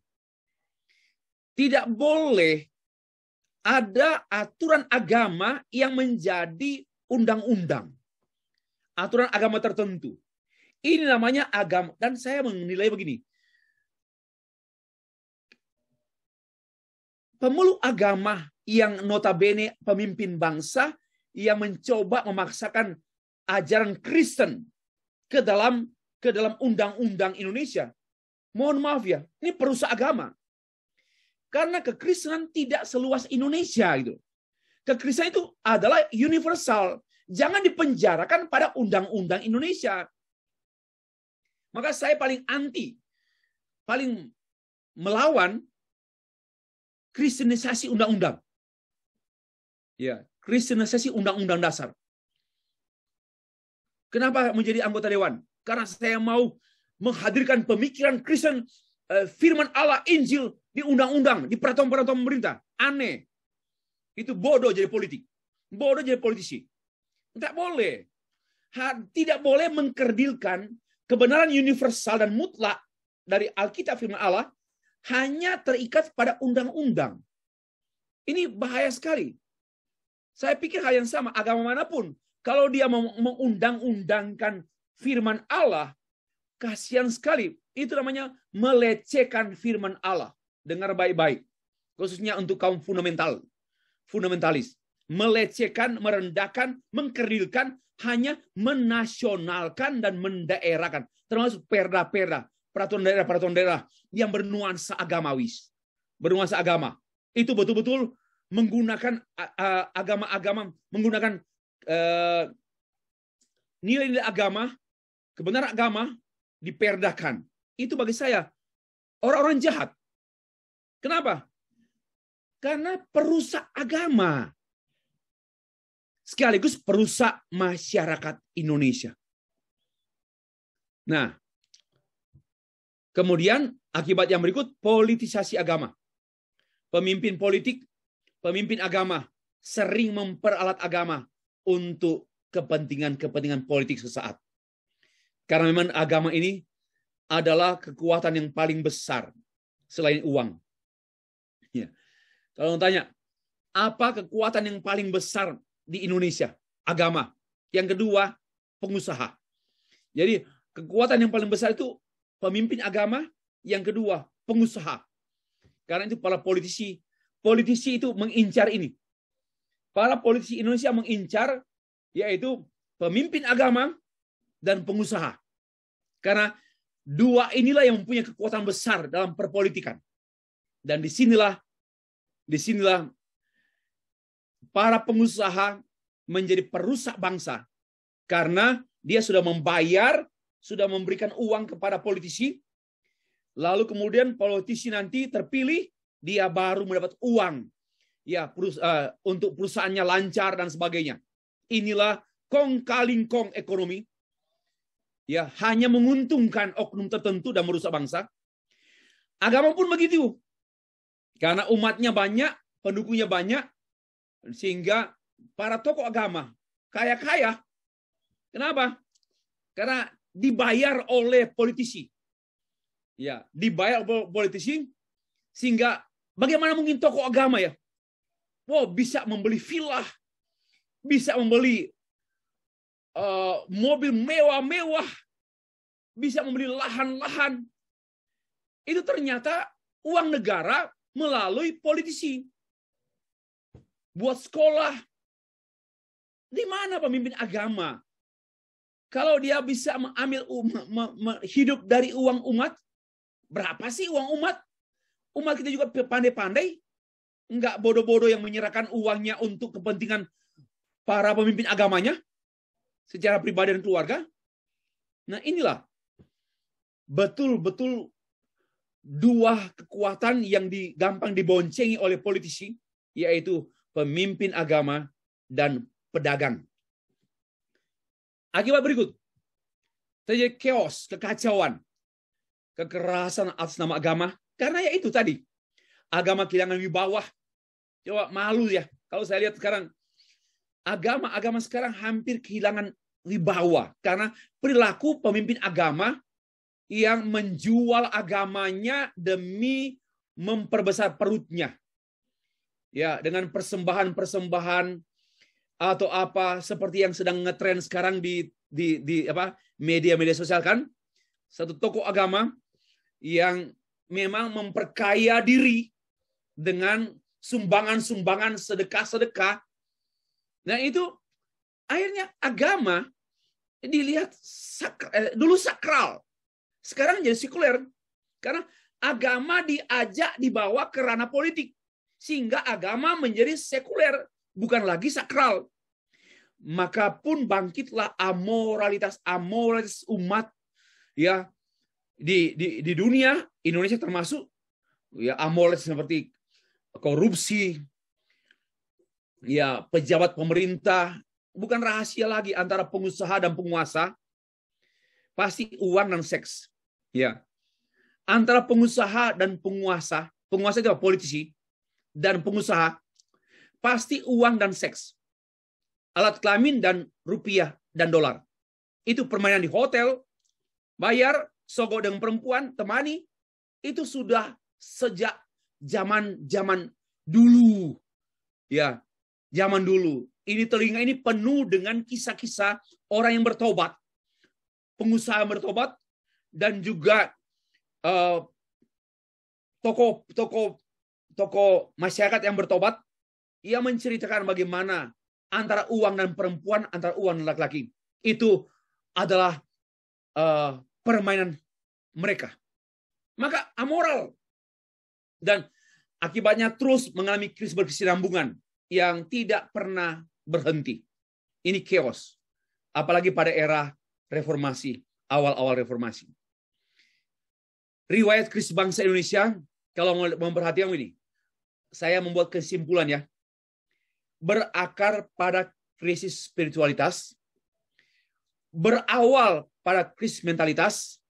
Tidak boleh ada aturan agama yang menjadi undang-undang. Aturan agama tertentu. Ini namanya agama. Dan saya menilai begini. Pemeluk agama yang notabene pemimpin bangsa yang mencoba memaksakan ajaran Kristen ke dalam undang-undang Indonesia. Mohon maaf ya, ini perusak agama. Karena kekristenan tidak seluas Indonesia gitu. Kekristenan itu adalah universal. Jangan dipenjarakan pada undang-undang Indonesia. Maka saya paling anti, paling melawan kristenisasi undang-undang. Ya, kristenisasi undang-undang dasar. Kenapa menjadi anggota dewan? Karena saya mau menghadirkan pemikiran Kristen, firman Allah, Injil di undang-undang, di peraturan-peraturan pemerintah. Aneh. Itu bodoh jadi politik. Bodoh jadi politisi. Tidak boleh. Tidak boleh mengkerdilkan kebenaran universal dan mutlak dari Alkitab firman Allah hanya terikat pada undang-undang. Ini bahaya sekali. Saya pikir hal yang sama, agama manapun, kalau dia mengundang-undangkan firman Allah, kasihan sekali. Itu namanya melecehkan firman Allah. Dengar baik-baik. Khususnya untuk kaum fundamentalis. Melecehkan, merendahkan, mengkerdilkan, hanya menasionalkan dan mendaerahkan. Termasuk perda-perda, peraturan daerah yang bernuansa agamawi. Bernuansa agama. Itu betul-betul menggunakan agama-agama, menggunakan nilai-nilai agama, kebenaran agama, diperdakan. Itu bagi saya orang-orang jahat. Kenapa? Karena perusak agama. Sekaligus perusak masyarakat Indonesia. Nah, kemudian akibat yang berikut, politisasi agama. Pemimpin politik, pemimpin agama sering memperalat agama untuk kepentingan-kepentingan politik sesaat. Karena memang agama ini adalah kekuatan yang paling besar selain uang. Ya. Kalau tanya, apa kekuatan yang paling besar di Indonesia? Agama. Yang kedua, pengusaha. Jadi kekuatan yang paling besar itu pemimpin agama, yang kedua, pengusaha. Karena itu para politisi itu mengincar ini. Para politisi Indonesia mengincar yaitu pemimpin agama dan pengusaha. Karena dua inilah yang mempunyai kekuatan besar dalam perpolitikan. Dan disinilah para pengusaha menjadi perusak bangsa. Karena dia sudah membayar, sudah memberikan uang kepada politisi, lalu kemudian politisi nanti terpilih, dia baru mendapat uang ya untuk perusahaannya lancar dan sebagainya. Inilah kong kaling kong ekonomi. Ya, hanya menguntungkan oknum tertentu dan merusak bangsa. Agama pun begitu. Karena umatnya banyak, pendukungnya banyak, sehingga para tokoh agama kaya-kaya. Kenapa? Karena dibayar oleh politisi. Ya, dibayar oleh politisi, sehingga bagaimana mungkin tokoh agama ya? Wow, bisa membeli villa, bisa membeli mobil mewah-mewah, bisa membeli lahan-lahan. Itu ternyata uang negara melalui politisi. Buat sekolah. Di mana pemimpin agama? Kalau dia bisa mengambil hidup dari uang umat, berapa sih uang umat? Umat kita juga pandai-pandai, enggak bodoh-bodoh yang menyerahkan uangnya untuk kepentingan para pemimpin agamanya secara pribadi dan keluarga. Nah, inilah betul-betul dua kekuatan yang gampang diboncengi oleh politisi, yaitu pemimpin agama dan pedagang. Akibat berikut, terjadi chaos, kekacauan, kekerasan atas nama agama, karena ya itu tadi, agama kehilangan wibawa. Coba malu ya, kalau saya lihat sekarang, agama sekarang hampir kehilangan wibawa, karena perilaku pemimpin agama yang menjual agamanya demi memperbesar perutnya. Ya, dengan persembahan-persembahan atau apa seperti yang sedang ngetren sekarang di di media sosial kan, satu tokoh agama yang memang memperkaya diri dengan sumbangan-sumbangan, sedekah-sedekah. Nah itu akhirnya agama dilihat dulu sakral, sekarang jadi sekuler. Karena agama dibawa ke ranah politik, sehingga agama menjadi sekuler, bukan lagi sakral. Maka pun bangkitlah amoralitas umat ya di dunia, Indonesia termasuk, ya amoralitas seperti korupsi, ya pejabat pemerintah, bukan rahasia lagi antara pengusaha dan penguasa, pasti uang dan seks. Ya, antara pengusaha dan penguasa itu apa? Politisi dan pengusaha, pasti uang dan seks, alat kelamin dan rupiah dan dolar. Itu permainan di hotel, bayar, sogok dengan perempuan, temani, itu sudah sejak zaman dulu. Ya, zaman dulu. Ini telinga ini penuh dengan kisah-kisah orang yang bertobat, pengusaha yang bertobat, dan juga tokoh masyarakat yang bertobat. Ia menceritakan bagaimana antara uang dan perempuan, antara uang dan laki-laki, itu adalah permainan mereka. Maka amoral. Dan akibatnya terus mengalami krisis berkesinambungan yang tidak pernah berhenti. Ini chaos. Apalagi pada era reformasi, awal-awal reformasi. Riwayat krisis bangsa Indonesia, kalau memperhatikan ini, saya membuat kesimpulan ya, berakar pada krisis spiritualitas, berawal pada krisis mentalitas,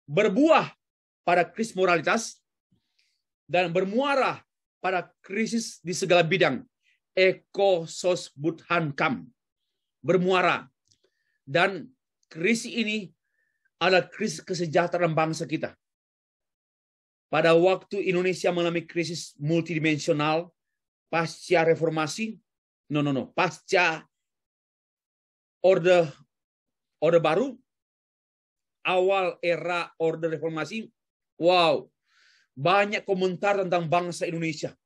berbuah pada krisis moralitas, dan bermuara pada krisis di segala bidang. Eko sos budhankam. Bermuara. Dan krisis ini adalah krisis kesejahteraan bangsa kita. Pada waktu Indonesia mengalami krisis multidimensional, pasca reformasi, pasca orde baru, awal era orde reformasi, wow, banyak komentar tentang bangsa Indonesia.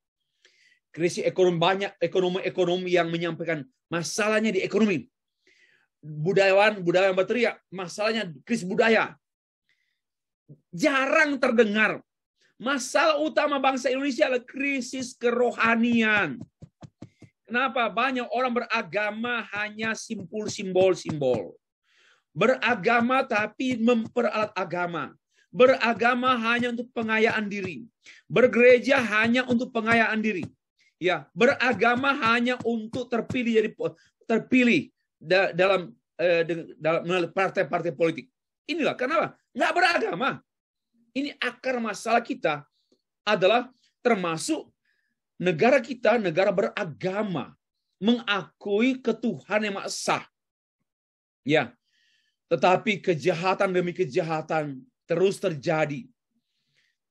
Krisis ekonomi, banyak ekonomi yang menyampaikan masalahnya di ekonomi. Budayawan berteriak, masalahnya krisis budaya. Jarang terdengar. Masalah utama bangsa Indonesia adalah krisis kerohanian. Kenapa? Banyak orang beragama hanya simbol-simbol. Beragama tapi memperalat agama. Beragama hanya untuk pengayaan diri. Bergereja hanya untuk pengayaan diri. Ya, beragama hanya untuk terpilih dalam partai-partai politik. Inilah kenapa nggak beragama. Ini akar masalah kita adalah termasuk negara kita, negara beragama, mengakui ketuhanan yang Maha Esa. Ya, tetapi kejahatan demi kejahatan terus terjadi.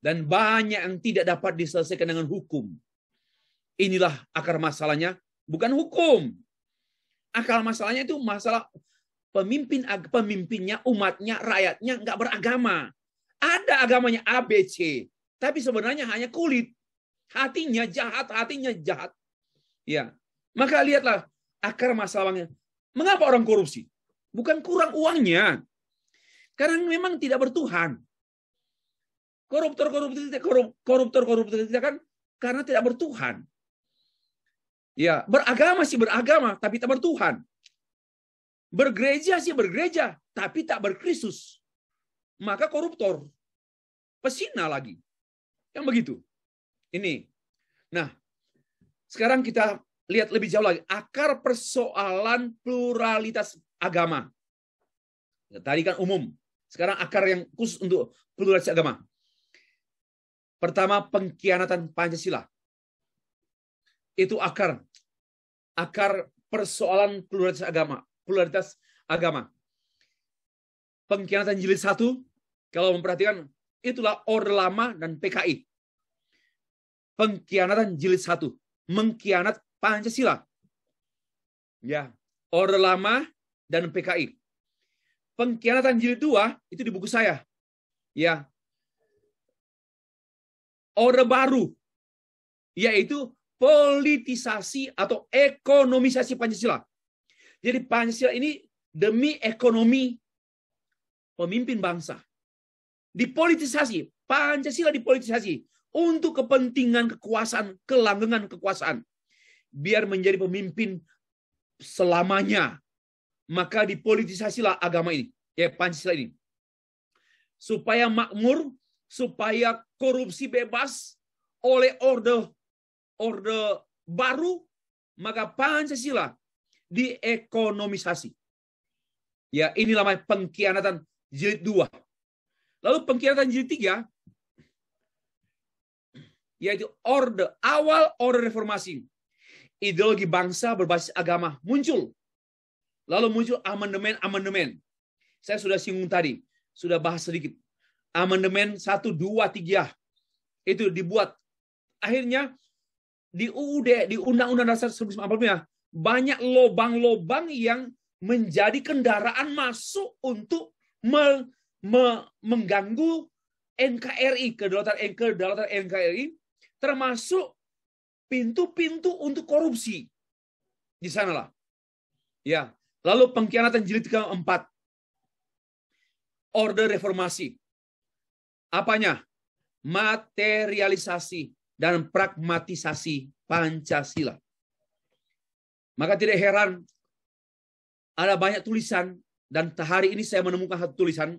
Dan banyak yang tidak dapat diselesaikan dengan hukum. Inilah akar masalahnya, bukan hukum. Akar masalahnya itu masalah pemimpinnya, umatnya, rakyatnya nggak beragama. Ada agamanya ABC, tapi sebenarnya hanya kulit. Hatinya jahat. Ya, maka lihatlah akar masalahnya. Mengapa orang korupsi? Bukan kurang uangnya. Karena memang tidak bertuhan. Koruptor tidak kan karena tidak bertuhan. Ya, beragama sih beragama, tapi tak bertuhan. Bergereja sih bergereja, tapi tak berkristus. Maka koruptor. Pesina lagi. Yang begitu. Ini. Nah, sekarang kita lihat lebih jauh lagi. Akar persoalan pluralitas agama. Tadi kan umum. Sekarang akar yang khusus untuk pluralitas agama. Pertama, pengkhianatan Pancasila. Itu akar persoalan pluralitas agama. Pengkhianatan jilid 1, kalau memperhatikan, itulah Orde Lama dan PKI. Pengkhianatan jilid 1, mengkhianat Pancasila. Ya, Orde Lama dan PKI. Pengkhianatan jilid 2 itu di buku saya. Ya. Orde Baru, yaitu politisasi atau ekonomisasi Pancasila. Jadi Pancasila ini demi ekonomi pemimpin bangsa. Dipolitisasi, Pancasila dipolitisasi untuk kepentingan kekuasaan, kelanggengan kekuasaan. Biar menjadi pemimpin selamanya. Maka dipolitisasilah agama ini, ya Pancasila ini. Supaya makmur, supaya korupsi bebas oleh orde baru, maka Pancasila diekonomisasi. Ya, ini namanya pengkhianatan jilid 2. Lalu pengkhianatan jilid 3, yaitu awal orde reformasi. Ideologi bangsa berbasis agama muncul. Lalu muncul amandemen. Saya sudah singgung tadi, sudah bahas sedikit. Amandemen 1, 2, 3 itu dibuat. Akhirnya di UUD, di Undang-Undang Dasar 1945, banyak lobang-lobang yang menjadi kendaraan masuk untuk mengganggu NKRI, kedaulatan NKRI, termasuk pintu-pintu untuk korupsi. Di sanalah. Ya. Lalu pengkhianatan jilid keempat. Orde reformasi. Apanya? Materialisasi dan pragmatisasi Pancasila. Maka tidak heran ada banyak tulisan, dan hari ini saya menemukan satu tulisan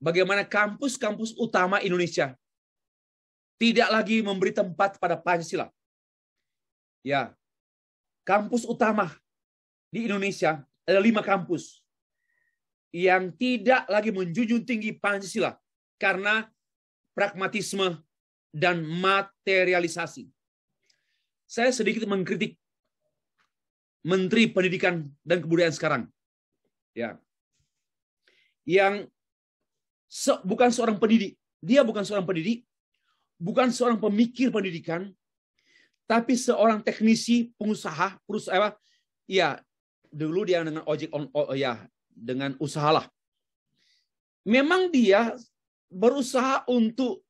bagaimana kampus-kampus utama Indonesia tidak lagi memberi tempat pada Pancasila. Ya, kampus utama di Indonesia ada 5 kampus yang tidak lagi menjunjung tinggi Pancasila karena pragmatisme dan materialisasi. Saya sedikit mengkritik Menteri Pendidikan dan Kebudayaan sekarang, ya, yang bukan seorang pendidik. Dia bukan seorang pendidik, bukan seorang pemikir pendidikan, tapi seorang teknisi pengusaha, ya, dulu dia dengan dengan usahalah. Memang dia berusaha untuk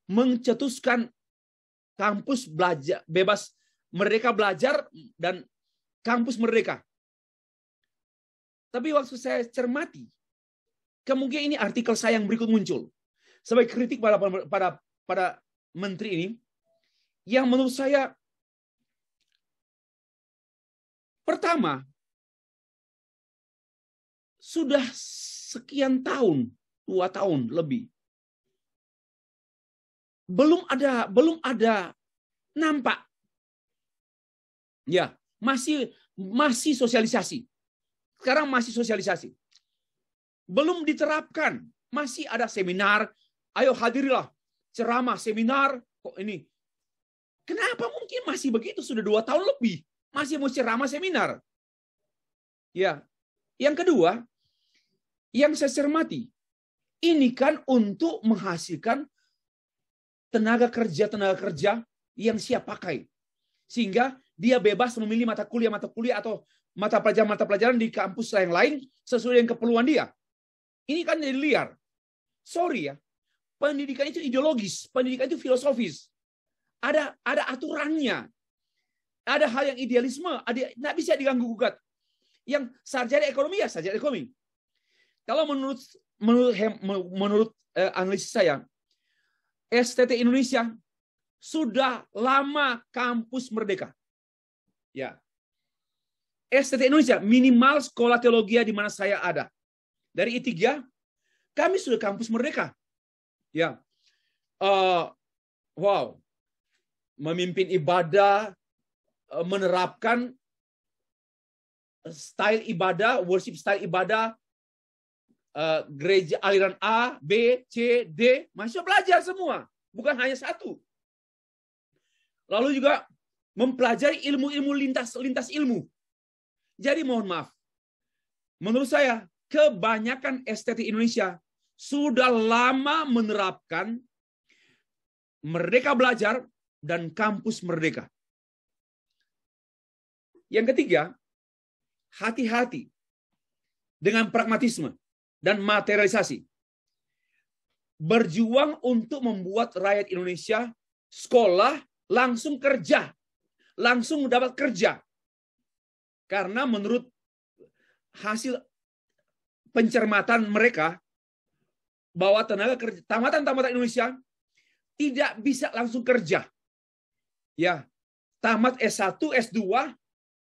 mencetuskan kampus belajar bebas, merdeka belajar dan kampus merdeka. Tapi waktu saya cermati, kemungkinan ini artikel saya yang berikut muncul sebagai kritik pada menteri ini, yang menurut saya pertama, sudah sekian tahun, 2 tahun lebih, belum ada nampak. Ya, masih sosialisasi. Sekarang masih sosialisasi. Belum diterapkan. Masih ada seminar. Ayo hadirilah ceramah seminar. Kok ini? Kenapa mungkin masih begitu? Sudah 2 tahun lebih. Masih mau ceramah seminar. Ya. Yang kedua, yang saya cermati, ini kan untuk menghasilkan tenaga kerja yang siap pakai. Sehingga dia bebas memilih mata kuliah atau mata pelajaran di kampus yang lain sesuai dengan keperluan dia. Ini kan jadi liar. Sorry ya, pendidikan itu ideologis, pendidikan itu filosofis. Ada aturannya. Ada hal yang idealisme, nggak bisa diganggu gugat. Yang sarjana ekonomi ya sarjana ekonomi. Kalau menurut analisis saya, STT Indonesia sudah lama kampus merdeka. Ya. STT Indonesia minimal sekolah teologi di mana saya ada. Dari I3 kami sudah kampus merdeka. Ya. Wow. Memimpin ibadah, menerapkan style ibadah, worship style ibadah, gereja aliran A, B, C, D, mahasiswa belajar semua, bukan hanya satu. Lalu juga mempelajari ilmu-ilmu lintas ilmu. Jadi mohon maaf, menurut saya kebanyakan STT Indonesia sudah lama menerapkan merdeka belajar dan kampus merdeka. Yang ketiga, hati-hati. dengan pragmatisme dan materialisasi. Berjuang untuk membuat rakyat Indonesia sekolah langsung kerja, langsung mendapat kerja. Karena menurut hasil pencermatan mereka bahwa tenaga kerja tamatan Indonesia tidak bisa langsung kerja. Ya, tamat S1, S2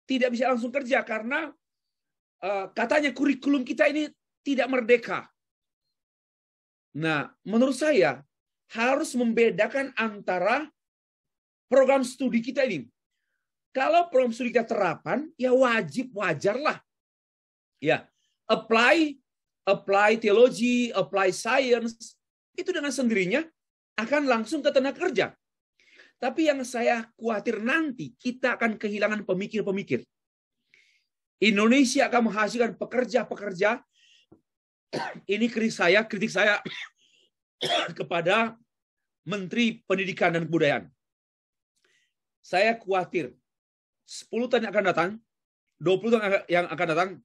tidak bisa langsung kerja karena katanya kurikulum kita ini tidak merdeka. Nah, menurut saya harus membedakan antara program studi kita ini. Kalau program studi kita terapan, ya wajarlah. Ya, apply teologi, apply science, itu dengan sendirinya akan langsung ke tenaga kerja. Tapi yang saya khawatir nanti kita akan kehilangan pemikir-pemikir. Indonesia akan menghasilkan pekerja-pekerja. Ini kritik saya kepada Menteri Pendidikan dan Kebudayaan. Saya khawatir 10 tahun yang akan datang, 20 tahun yang akan datang,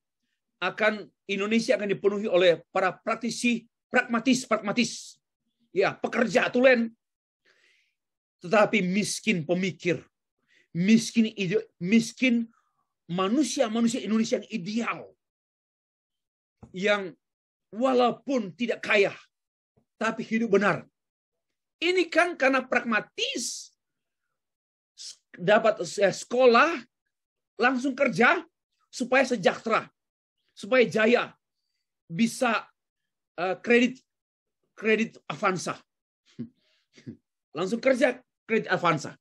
Indonesia akan dipenuhi oleh para praktisi pragmatis. Ya, pekerja tulen. Tetapi miskin pemikir, miskin manusia Indonesia yang ideal. Yang walaupun tidak kaya, tapi hidup benar. Ini kan karena pragmatis. Dapat sekolah, langsung kerja, supaya sejahtera, supaya jaya, bisa kredit Avanza. Langsung kerja, kredit Avanza.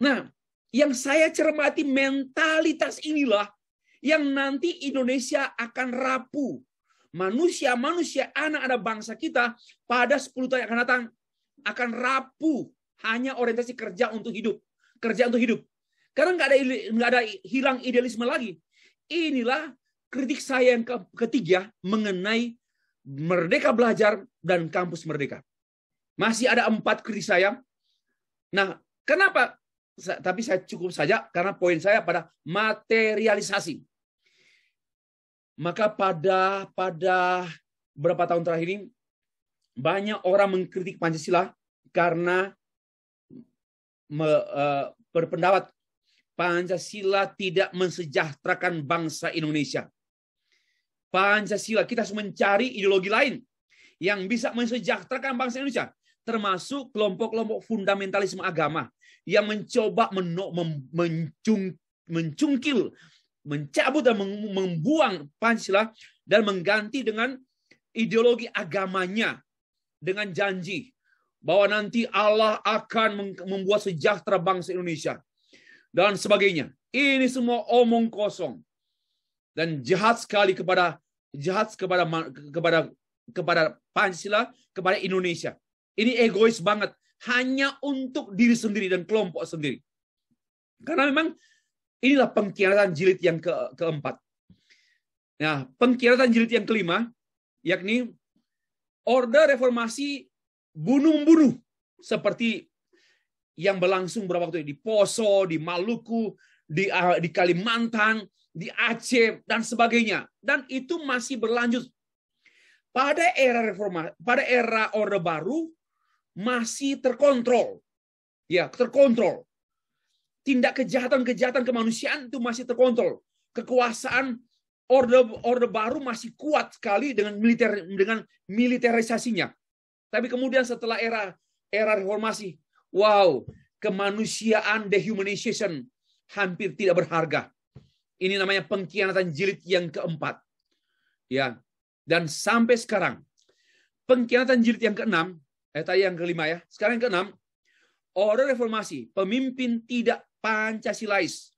Nah, yang saya cermati mentalitas inilah yang nanti Indonesia akan rapuh. Manusia, anak-anak bangsa kita pada 10 tahun yang akan datang akan rapuh. Hanya orientasi kerja untuk hidup. Kerja untuk hidup. Karena nggak ada hilang idealisme lagi. Inilah kritik saya yang ketiga mengenai Merdeka Belajar dan Kampus Merdeka. Masih ada 4 kritik saya. Nah, kenapa? Tapi saya cukup saja karena poin saya pada materialisasi. Maka pada beberapa tahun terakhir ini banyak orang mengkritik Pancasila karena berpendapat Pancasila tidak mensejahterakan bangsa Indonesia. Pancasila, kita harus mencari ideologi lain yang bisa mensejahterakan bangsa Indonesia, termasuk kelompok-kelompok fundamentalisme agama yang mencoba mencungkil, mencabut dan membuang Pancasila dan mengganti dengan ideologi agamanya dengan janji bahwa nanti Allah akan membuat sejahtera bangsa Indonesia dan sebagainya. Ini semua omong kosong dan jahat sekali kepada Pancasila, kepada Indonesia. Ini egois banget, hanya untuk diri sendiri dan kelompok sendiri. Karena memang inilah pengkhianatan jilid yang keempat. Nah, pengkhianatan jilid yang kelima, yakni Orde Reformasi bunuh-membunuh seperti yang berlangsung beberapa waktu di Poso, di Maluku, di Kalimantan, di Aceh dan sebagainya. Dan itu masih berlanjut. Pada era reformasi, pada era Orde Baru masih terkontrol. Ya, terkontrol. Tindak kejahatan kemanusiaan itu masih terkontrol. Kekuasaan Orde Baru masih kuat sekali dengan militerisasinya. Tapi kemudian setelah era reformasi, wow, kemanusiaan dehumanization hampir tidak berharga. Ini namanya pengkhianatan jilid yang keempat. Ya. Dan sampai sekarang pengkhianatan jilid yang keenam, tadi yang kelima ya. Sekarang yang keenam, Orde Reformasi, pemimpin tidak Pancasilais.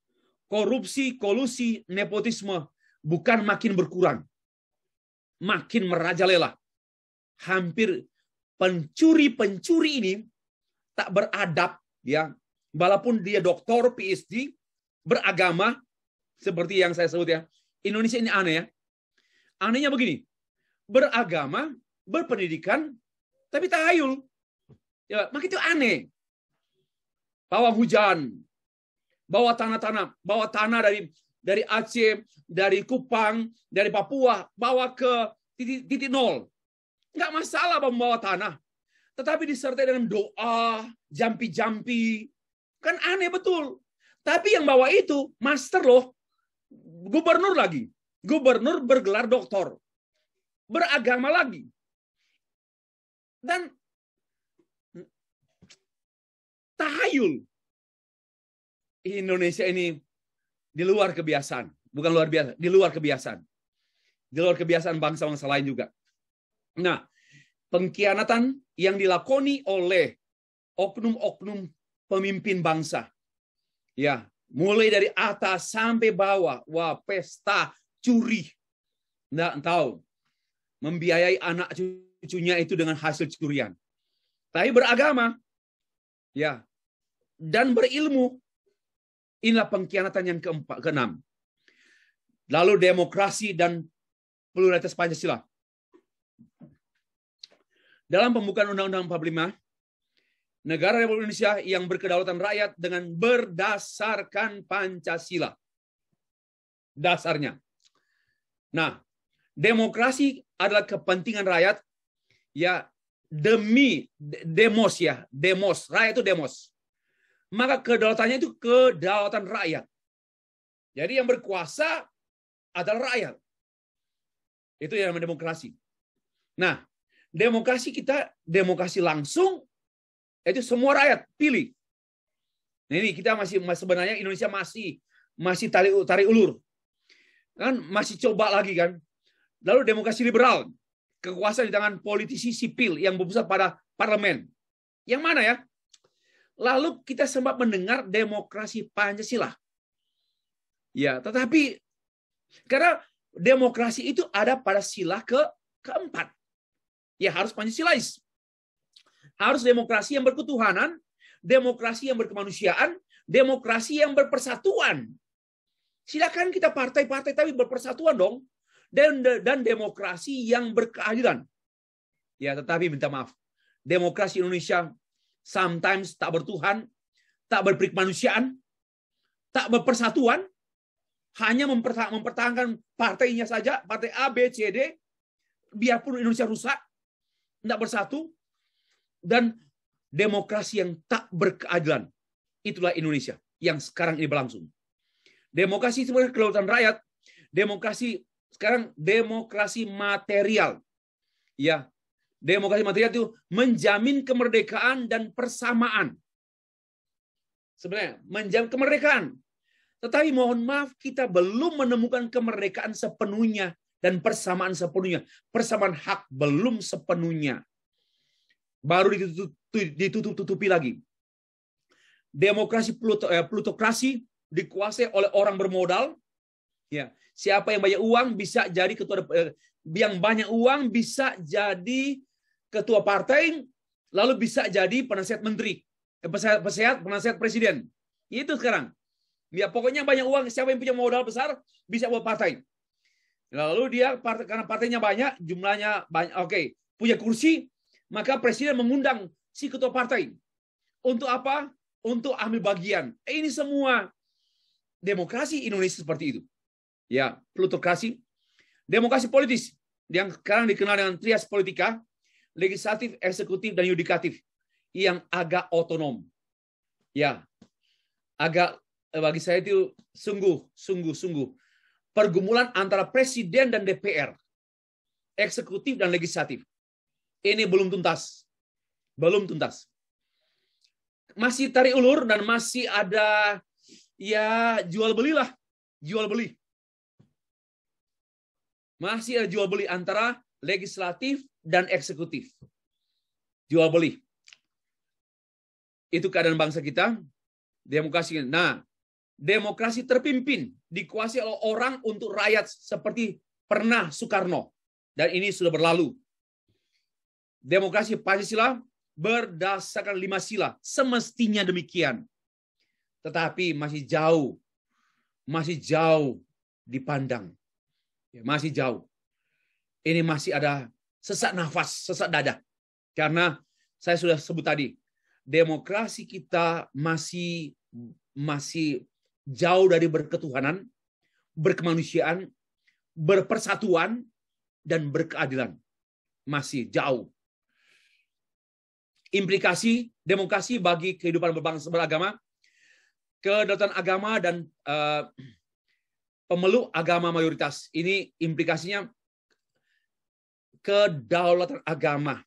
Korupsi, kolusi, nepotisme bukan makin berkurang. Makin merajalela. Hampir pencuri ini tak beradab, ya, walaupun dia doktor, PhD, beragama, seperti yang saya sebut ya. Indonesia ini aneh ya. Anehnya begini, beragama, berpendidikan, tapi tahayul. Ya, maka itu aneh. Bawa hujan, bawa tanah dari Aceh, dari Kupang, dari Papua, bawa ke titik nol. Nggak masalah membawa tanah. Tetapi disertai dengan doa, jampi-jampi. Kan aneh betul. Tapi yang bawa itu, master loh. Gubernur lagi. Gubernur bergelar doktor. Beragama lagi. Dan tahayul. Indonesia ini di luar kebiasaan. Bukan luar biasa, di luar kebiasaan. Di luar kebiasaan bangsa-bangsa lain juga. Nah, pengkhianatan yang dilakoni oleh oknum-oknum pemimpin bangsa. Ya, mulai dari atas sampai bawah. Wah, pesta curi. Nggak tahu. Membiayai anak cucunya itu dengan hasil curian. Tapi beragama. Ya. Dan berilmu. Inilah pengkhianatan yang keenam. Lalu demokrasi dan pluralitas Pancasila. Dalam pembukaan Undang-Undang 45, negara Republik Indonesia yang berkedaulatan rakyat dengan berdasarkan Pancasila. Dasarnya. Nah, demokrasi adalah kepentingan rakyat ya demi demos ya, demos, rakyat itu demos. Maka kedaulatannya itu kedaulatan rakyat. Jadi yang berkuasa adalah rakyat. Itu yang namanya demokrasi. Nah, demokrasi kita, demokrasi langsung, itu semua rakyat pilih. Nah, ini kita masih sebenarnya Indonesia masih tarik ulur. Kan masih coba lagi kan. Lalu demokrasi liberal, kekuasaan di tangan politisi sipil yang berpusat pada parlemen. Yang mana ya? Lalu kita sempat mendengar demokrasi Pancasila. Ya, tetapi karena demokrasi itu ada pada sila keempat. Ya harus Pancasilais. Harus demokrasi yang berketuhanan, demokrasi yang berkemanusiaan, demokrasi yang berpersatuan. Silakan kita partai-partai tapi berpersatuan dong. Dan demokrasi yang berkeadilan. Ya, tetapi minta maaf. Demokrasi Indonesia sometimes tak bertuhan, tak berperikemanusiaan, tak berpersatuan, hanya mempertahankan partainya saja, partai A, B, C, D, biarpun Indonesia rusak, tidak bersatu, dan demokrasi yang tak berkeadilan. Itulah Indonesia yang sekarang ini berlangsung. Demokrasi sebenarnya kedaulatan rakyat, demokrasi sekarang demokrasi material. Ya, demokrasi material itu menjamin kemerdekaan dan persamaan. Sebenarnya menjamin kemerdekaan. Tetapi mohon maaf, kita belum menemukan kemerdekaan sepenuhnya dan persamaan sepenuhnya. Persamaan hak belum sepenuhnya. Baru ditutup-tutupi lagi. Demokrasi plutokrasi dikuasai oleh orang bermodal. Ya, siapa yang banyak uang bisa jadi ketua, yang banyak uang bisa jadi ketua partai, lalu bisa jadi penasihat menteri, penasihat presiden. Itu sekarang. Ya, pokoknya banyak uang, siapa yang punya modal besar bisa buat partai. Lalu dia karena partainya banyak, jumlahnya banyak, oke, punya kursi, maka presiden mengundang si ketua partai. Untuk apa? Untuk ambil bagian. Ini semua demokrasi Indonesia seperti itu. Ya, plutokrasi. Demokrasi politis yang sekarang dikenal dengan trias politika, legislatif, eksekutif, dan yudikatif yang agak otonom. Ya, agak bagi saya itu sungguh pergumulan antara presiden dan DPR, eksekutif dan legislatif. Ini belum tuntas. Belum tuntas. Masih tarik ulur dan masih ada ya jual belilah. Jual beli. Masih ada jual beli antara legislatif dan eksekutif. Jual beli. Itu keadaan bangsa kita. Demokrasi. Nah, demokrasi terpimpin dikuasai oleh orang untuk rakyat seperti pernah Soekarno. Dan ini sudah berlalu. Demokrasi Pancasila berdasarkan 5 sila. Semestinya demikian. Tetapi masih jauh dipandang. Masih jauh. Ini masih ada sesak nafas, sesak dada. Karena saya sudah sebut tadi, demokrasi kita masih jauh dari berketuhanan, berkemanusiaan, berpersatuan, dan berkeadilan. Masih jauh. Implikasi demokrasi bagi kehidupan berbangsa beragama, kedaulatan agama dan pemeluk agama mayoritas. Ini implikasinya kedaulatan agama.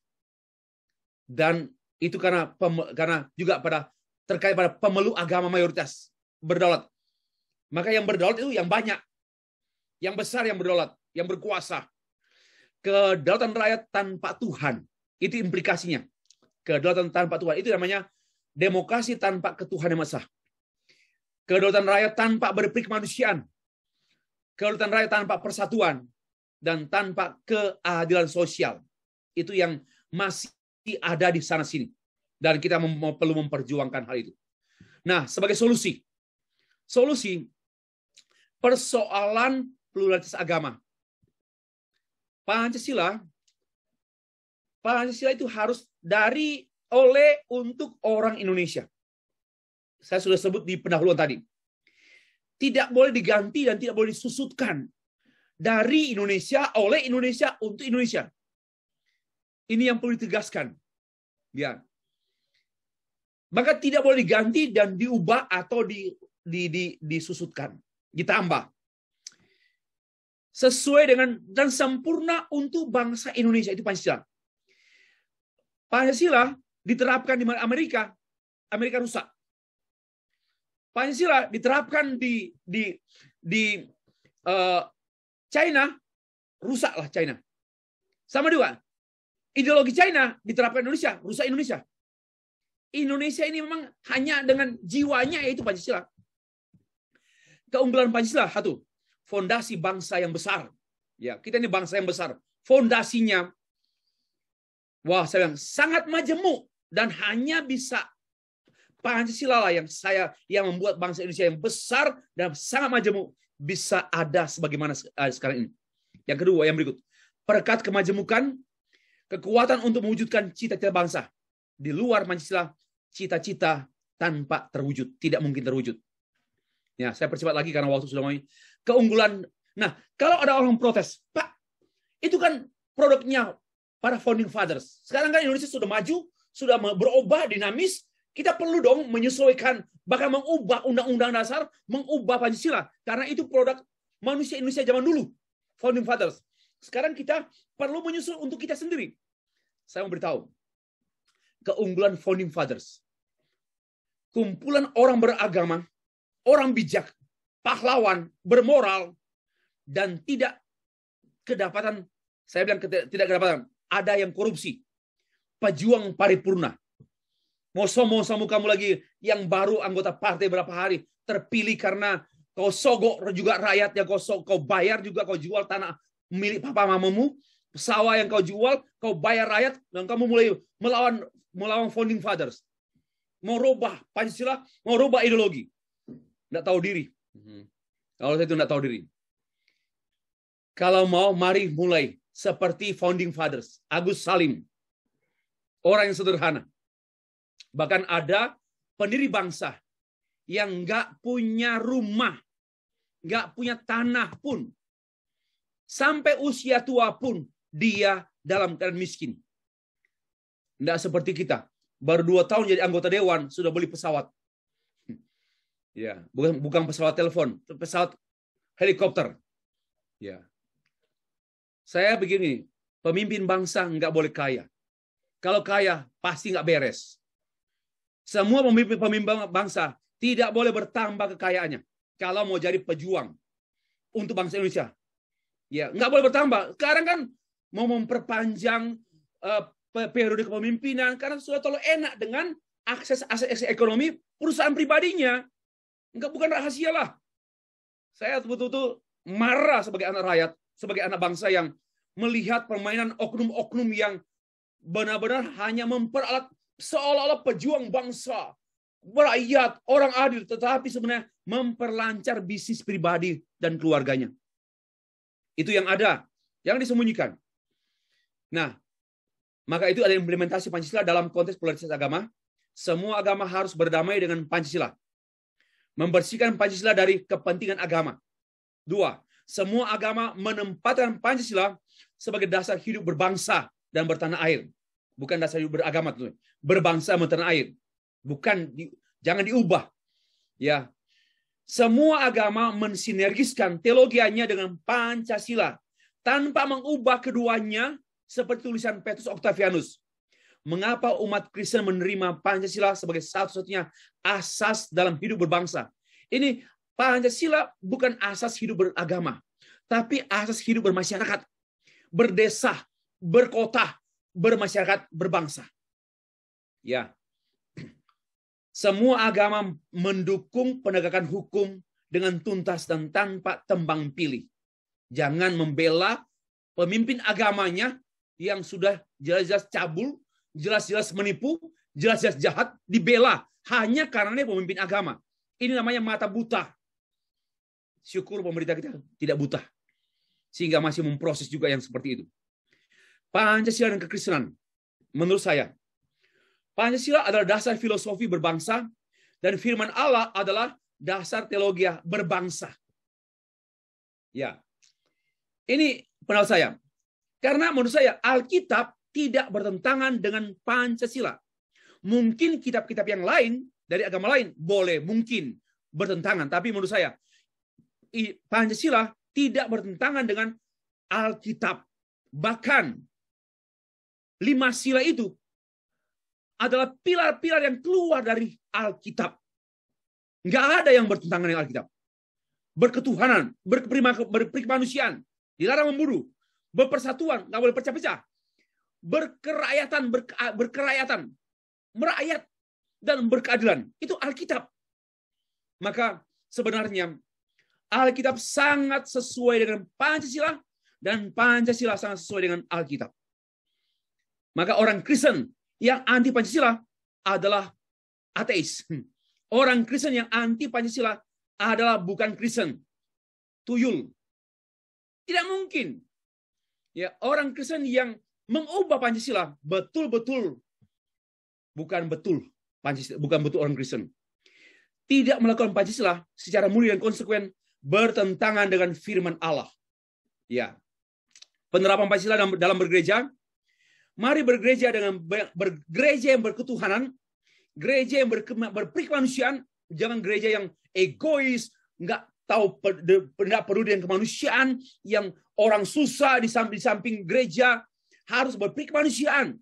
Dan itu karena juga terkait pada pemeluk agama mayoritas berdaulat. Maka yang berdaulat itu yang banyak. Yang besar yang berdaulat, yang berkuasa. Kedaulatan rakyat tanpa Tuhan. Itu implikasinya. Kedaulatan tanpa Tuhan. Itu namanya demokrasi tanpa ketuhanan yang maha esa. Kedaulatan rakyat tanpa berperikemanusiaan. Kedaulatan rakyat tanpa persatuan. Dan tanpa keadilan sosial. Itu yang masih ada di sana-sini. Dan kita perlu memperjuangkan hal itu. Nah, sebagai solusi persoalan pluralitas agama. Pancasila itu harus untuk orang Indonesia. Saya sudah sebut di pendahuluan tadi. Tidak boleh diganti dan tidak boleh disusutkan. Dari Indonesia, oleh Indonesia, untuk Indonesia. Ini yang perlu ditegaskan. Ya. Maka tidak boleh diganti dan diubah atau disusutkan. Ditambah. Sesuai dengan dan sempurna untuk bangsa Indonesia. Itu Pancasila. Pancasila diterapkan di Amerika. Amerika rusak. Pancasila diterapkan di China, rusaklah China. Sama juga. Ideologi China diterapkan Indonesia, rusak Indonesia. Indonesia ini memang hanya dengan jiwanya yaitu Pancasila. Keunggulan Pancasila satu, fondasi bangsa yang besar. Ya, kita ini bangsa yang besar. Fondasinya, wah saya bilang sangat majemuk dan hanya bisa Pancasila lah yang membuat bangsa Indonesia yang besar dan sangat majemuk bisa ada sebagaimana sekarang ini. Yang kedua, yang berikut, perekat kemajemukan, kekuatan untuk mewujudkan cita-cita bangsa. Di luar Pancasila, cita-cita tanpa terwujud, tidak mungkin terwujud. Ya, saya percepat lagi karena waktu sudah mau. Keunggulan. Nah, kalau ada orang protes, Pak, itu kan produknya para founding fathers. Sekarang kan Indonesia sudah maju, sudah berubah, dinamis. Kita perlu dong menyesuaikan, bahkan mengubah undang-undang dasar, mengubah Pancasila. Karena itu produk manusia Indonesia zaman dulu, founding fathers. Sekarang kita perlu menyusul untuk kita sendiri. Saya mau beritahu, keunggulan founding fathers. Kumpulan orang beragama, orang bijak, pahlawan, bermoral, dan tidak kedapatan, saya bilang tidak kedapatan, ada yang korupsi. Pejuang paripurna. Mau sombong kamu lagi yang baru anggota partai berapa hari, terpilih karena kau sogok juga rakyat yang kau bayar juga, kau jual tanah milik papa mamamu, sawah yang kau jual, kau bayar rakyat, dan kamu mulai melawan founding fathers. Mau rubah Pancasila, mau rubah ideologi. Tidak tahu diri. Kalau saya itu tidak tahu diri. Kalau mau, mari mulai seperti founding fathers. Agus Salim. Orang yang sederhana. Bahkan ada pendiri bangsa yang nggak punya rumah, nggak punya tanah pun. Sampai usia tua pun dia dalam keadaan miskin. Tidak seperti kita. Baru 2 tahun jadi anggota dewan, sudah beli pesawat. Ya, bukan pesawat telepon, pesawat helikopter. Ya. Saya begini, pemimpin bangsa nggak boleh kaya. Kalau kaya, pasti nggak beres. Semua pemimpin bangsa tidak boleh bertambah kekayaannya. Kalau mau jadi pejuang untuk bangsa Indonesia. Ya, nggak boleh bertambah. Sekarang kan mau memperpanjang periode kepemimpinan karena sudah terlalu enak dengan akses ekonomi perusahaan pribadinya. Bukan rahasia lah. Saya betul-betul marah sebagai anak rakyat, sebagai anak bangsa yang melihat permainan oknum-oknum yang benar-benar hanya memperalat seolah-olah pejuang bangsa, rakyat, orang adil, tetapi sebenarnya memperlancar bisnis pribadi dan keluarganya. Itu yang ada, yang disembunyikan. Nah, maka itu ada implementasi Pancasila dalam konteks pluralitas agama. Semua agama harus berdamai dengan Pancasila. Membersihkan Pancasila dari kepentingan agama. 2. Semua agama menempatkan Pancasila sebagai dasar hidup berbangsa dan bertanah air. Bukan dasar hidup beragama, berbangsa dan bertanah air. Jangan diubah. Ya. Semua agama mensinergiskan teologianya dengan Pancasila tanpa mengubah keduanya seperti tulisan Petrus Octavianus. Mengapa umat Kristen menerima Pancasila sebagai satu-satunya asas dalam hidup berbangsa? Ini Pancasila bukan asas hidup beragama, tapi asas hidup bermasyarakat, berdesa, berkota, bermasyarakat, berbangsa. Ya. Semua agama mendukung penegakan hukum dengan tuntas dan tanpa tembang pilih. Jangan membela pemimpin agamanya yang sudah jelas-jelas cabul, jelas-jelas menipu, jelas-jelas jahat, dibela hanya karena dia pemimpin agama. Ini namanya mata buta. Syukur pemerintah kita tidak buta, sehingga masih memproses juga yang seperti itu. Pancasila dan kekristenan, menurut saya, Pancasila adalah dasar filosofi berbangsa, dan firman Allah adalah dasar teologi berbangsa. Ya, ini pendapat saya. Karena menurut saya Alkitab tidak bertentangan dengan Pancasila. Mungkin kitab-kitab yang lain dari agama lain boleh mungkin bertentangan, tapi menurut saya Pancasila tidak bertentangan dengan Alkitab. Bahkan 5 sila itu adalah pilar-pilar yang keluar dari Alkitab. Nggak ada yang bertentangan dengan Alkitab. Berketuhanan, berkemanusiaan, dilarang membunuh, berpersatuan, nggak boleh pecah-pecah, berkerakyatan, merakyat, dan berkeadilan. Itu Alkitab. Maka sebenarnya Alkitab sangat sesuai dengan Pancasila, dan Pancasila sangat sesuai dengan Alkitab. Maka orang Kristen yang anti Pancasila adalah ateis. Orang Kristen yang anti Pancasila adalah bukan Kristen. Tuyul. Tidak mungkin. Ya, orang Kristen yang mengubah Pancasila betul-betul bukan betul orang Kristen. Tidak melakukan Pancasila secara murni dan konsekuen bertentangan dengan firman Allah. Ya. Penerapan Pancasila dalam bergereja, mari bergereja dengan bergereja yang berketuhanan, gereja yang berperikemanusiaan, jangan gereja yang egois, nggak tahu tidak peduli dengan kemanusiaan, yang orang susah di samping gereja harus berperikemanusiaan,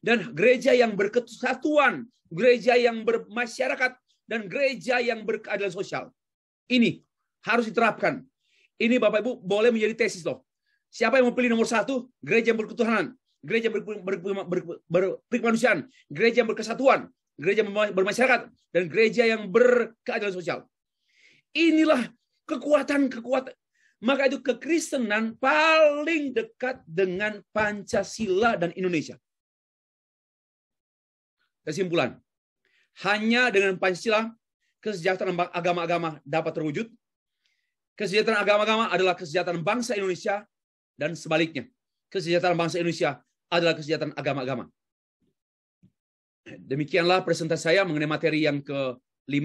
dan gereja yang berkesatuan, gereja yang bermasyarakat, dan gereja yang berkeadilan sosial. Ini harus diterapkan. Ini Bapak Ibu boleh menjadi tesis loh. Siapa yang mau pilih nomor 1? Gereja yang berketuhanan, gereja berkemanusiaan, gereja yang berkesatuan, gereja bermasyarakat, dan gereja yang berkeadilan sosial. Inilah kekuatan. Maka itu kekristenan paling dekat dengan Pancasila dan Indonesia. Kesimpulan, hanya dengan Pancasila kesejahteraan agama-agama dapat terwujud. Kesejahteraan agama-agama adalah kesejahteraan bangsa Indonesia, dan sebaliknya. Kesejahteraan bangsa Indonesia adalah kesejahteraan agama-agama. Demikianlah presentasi saya mengenai materi yang ke-5.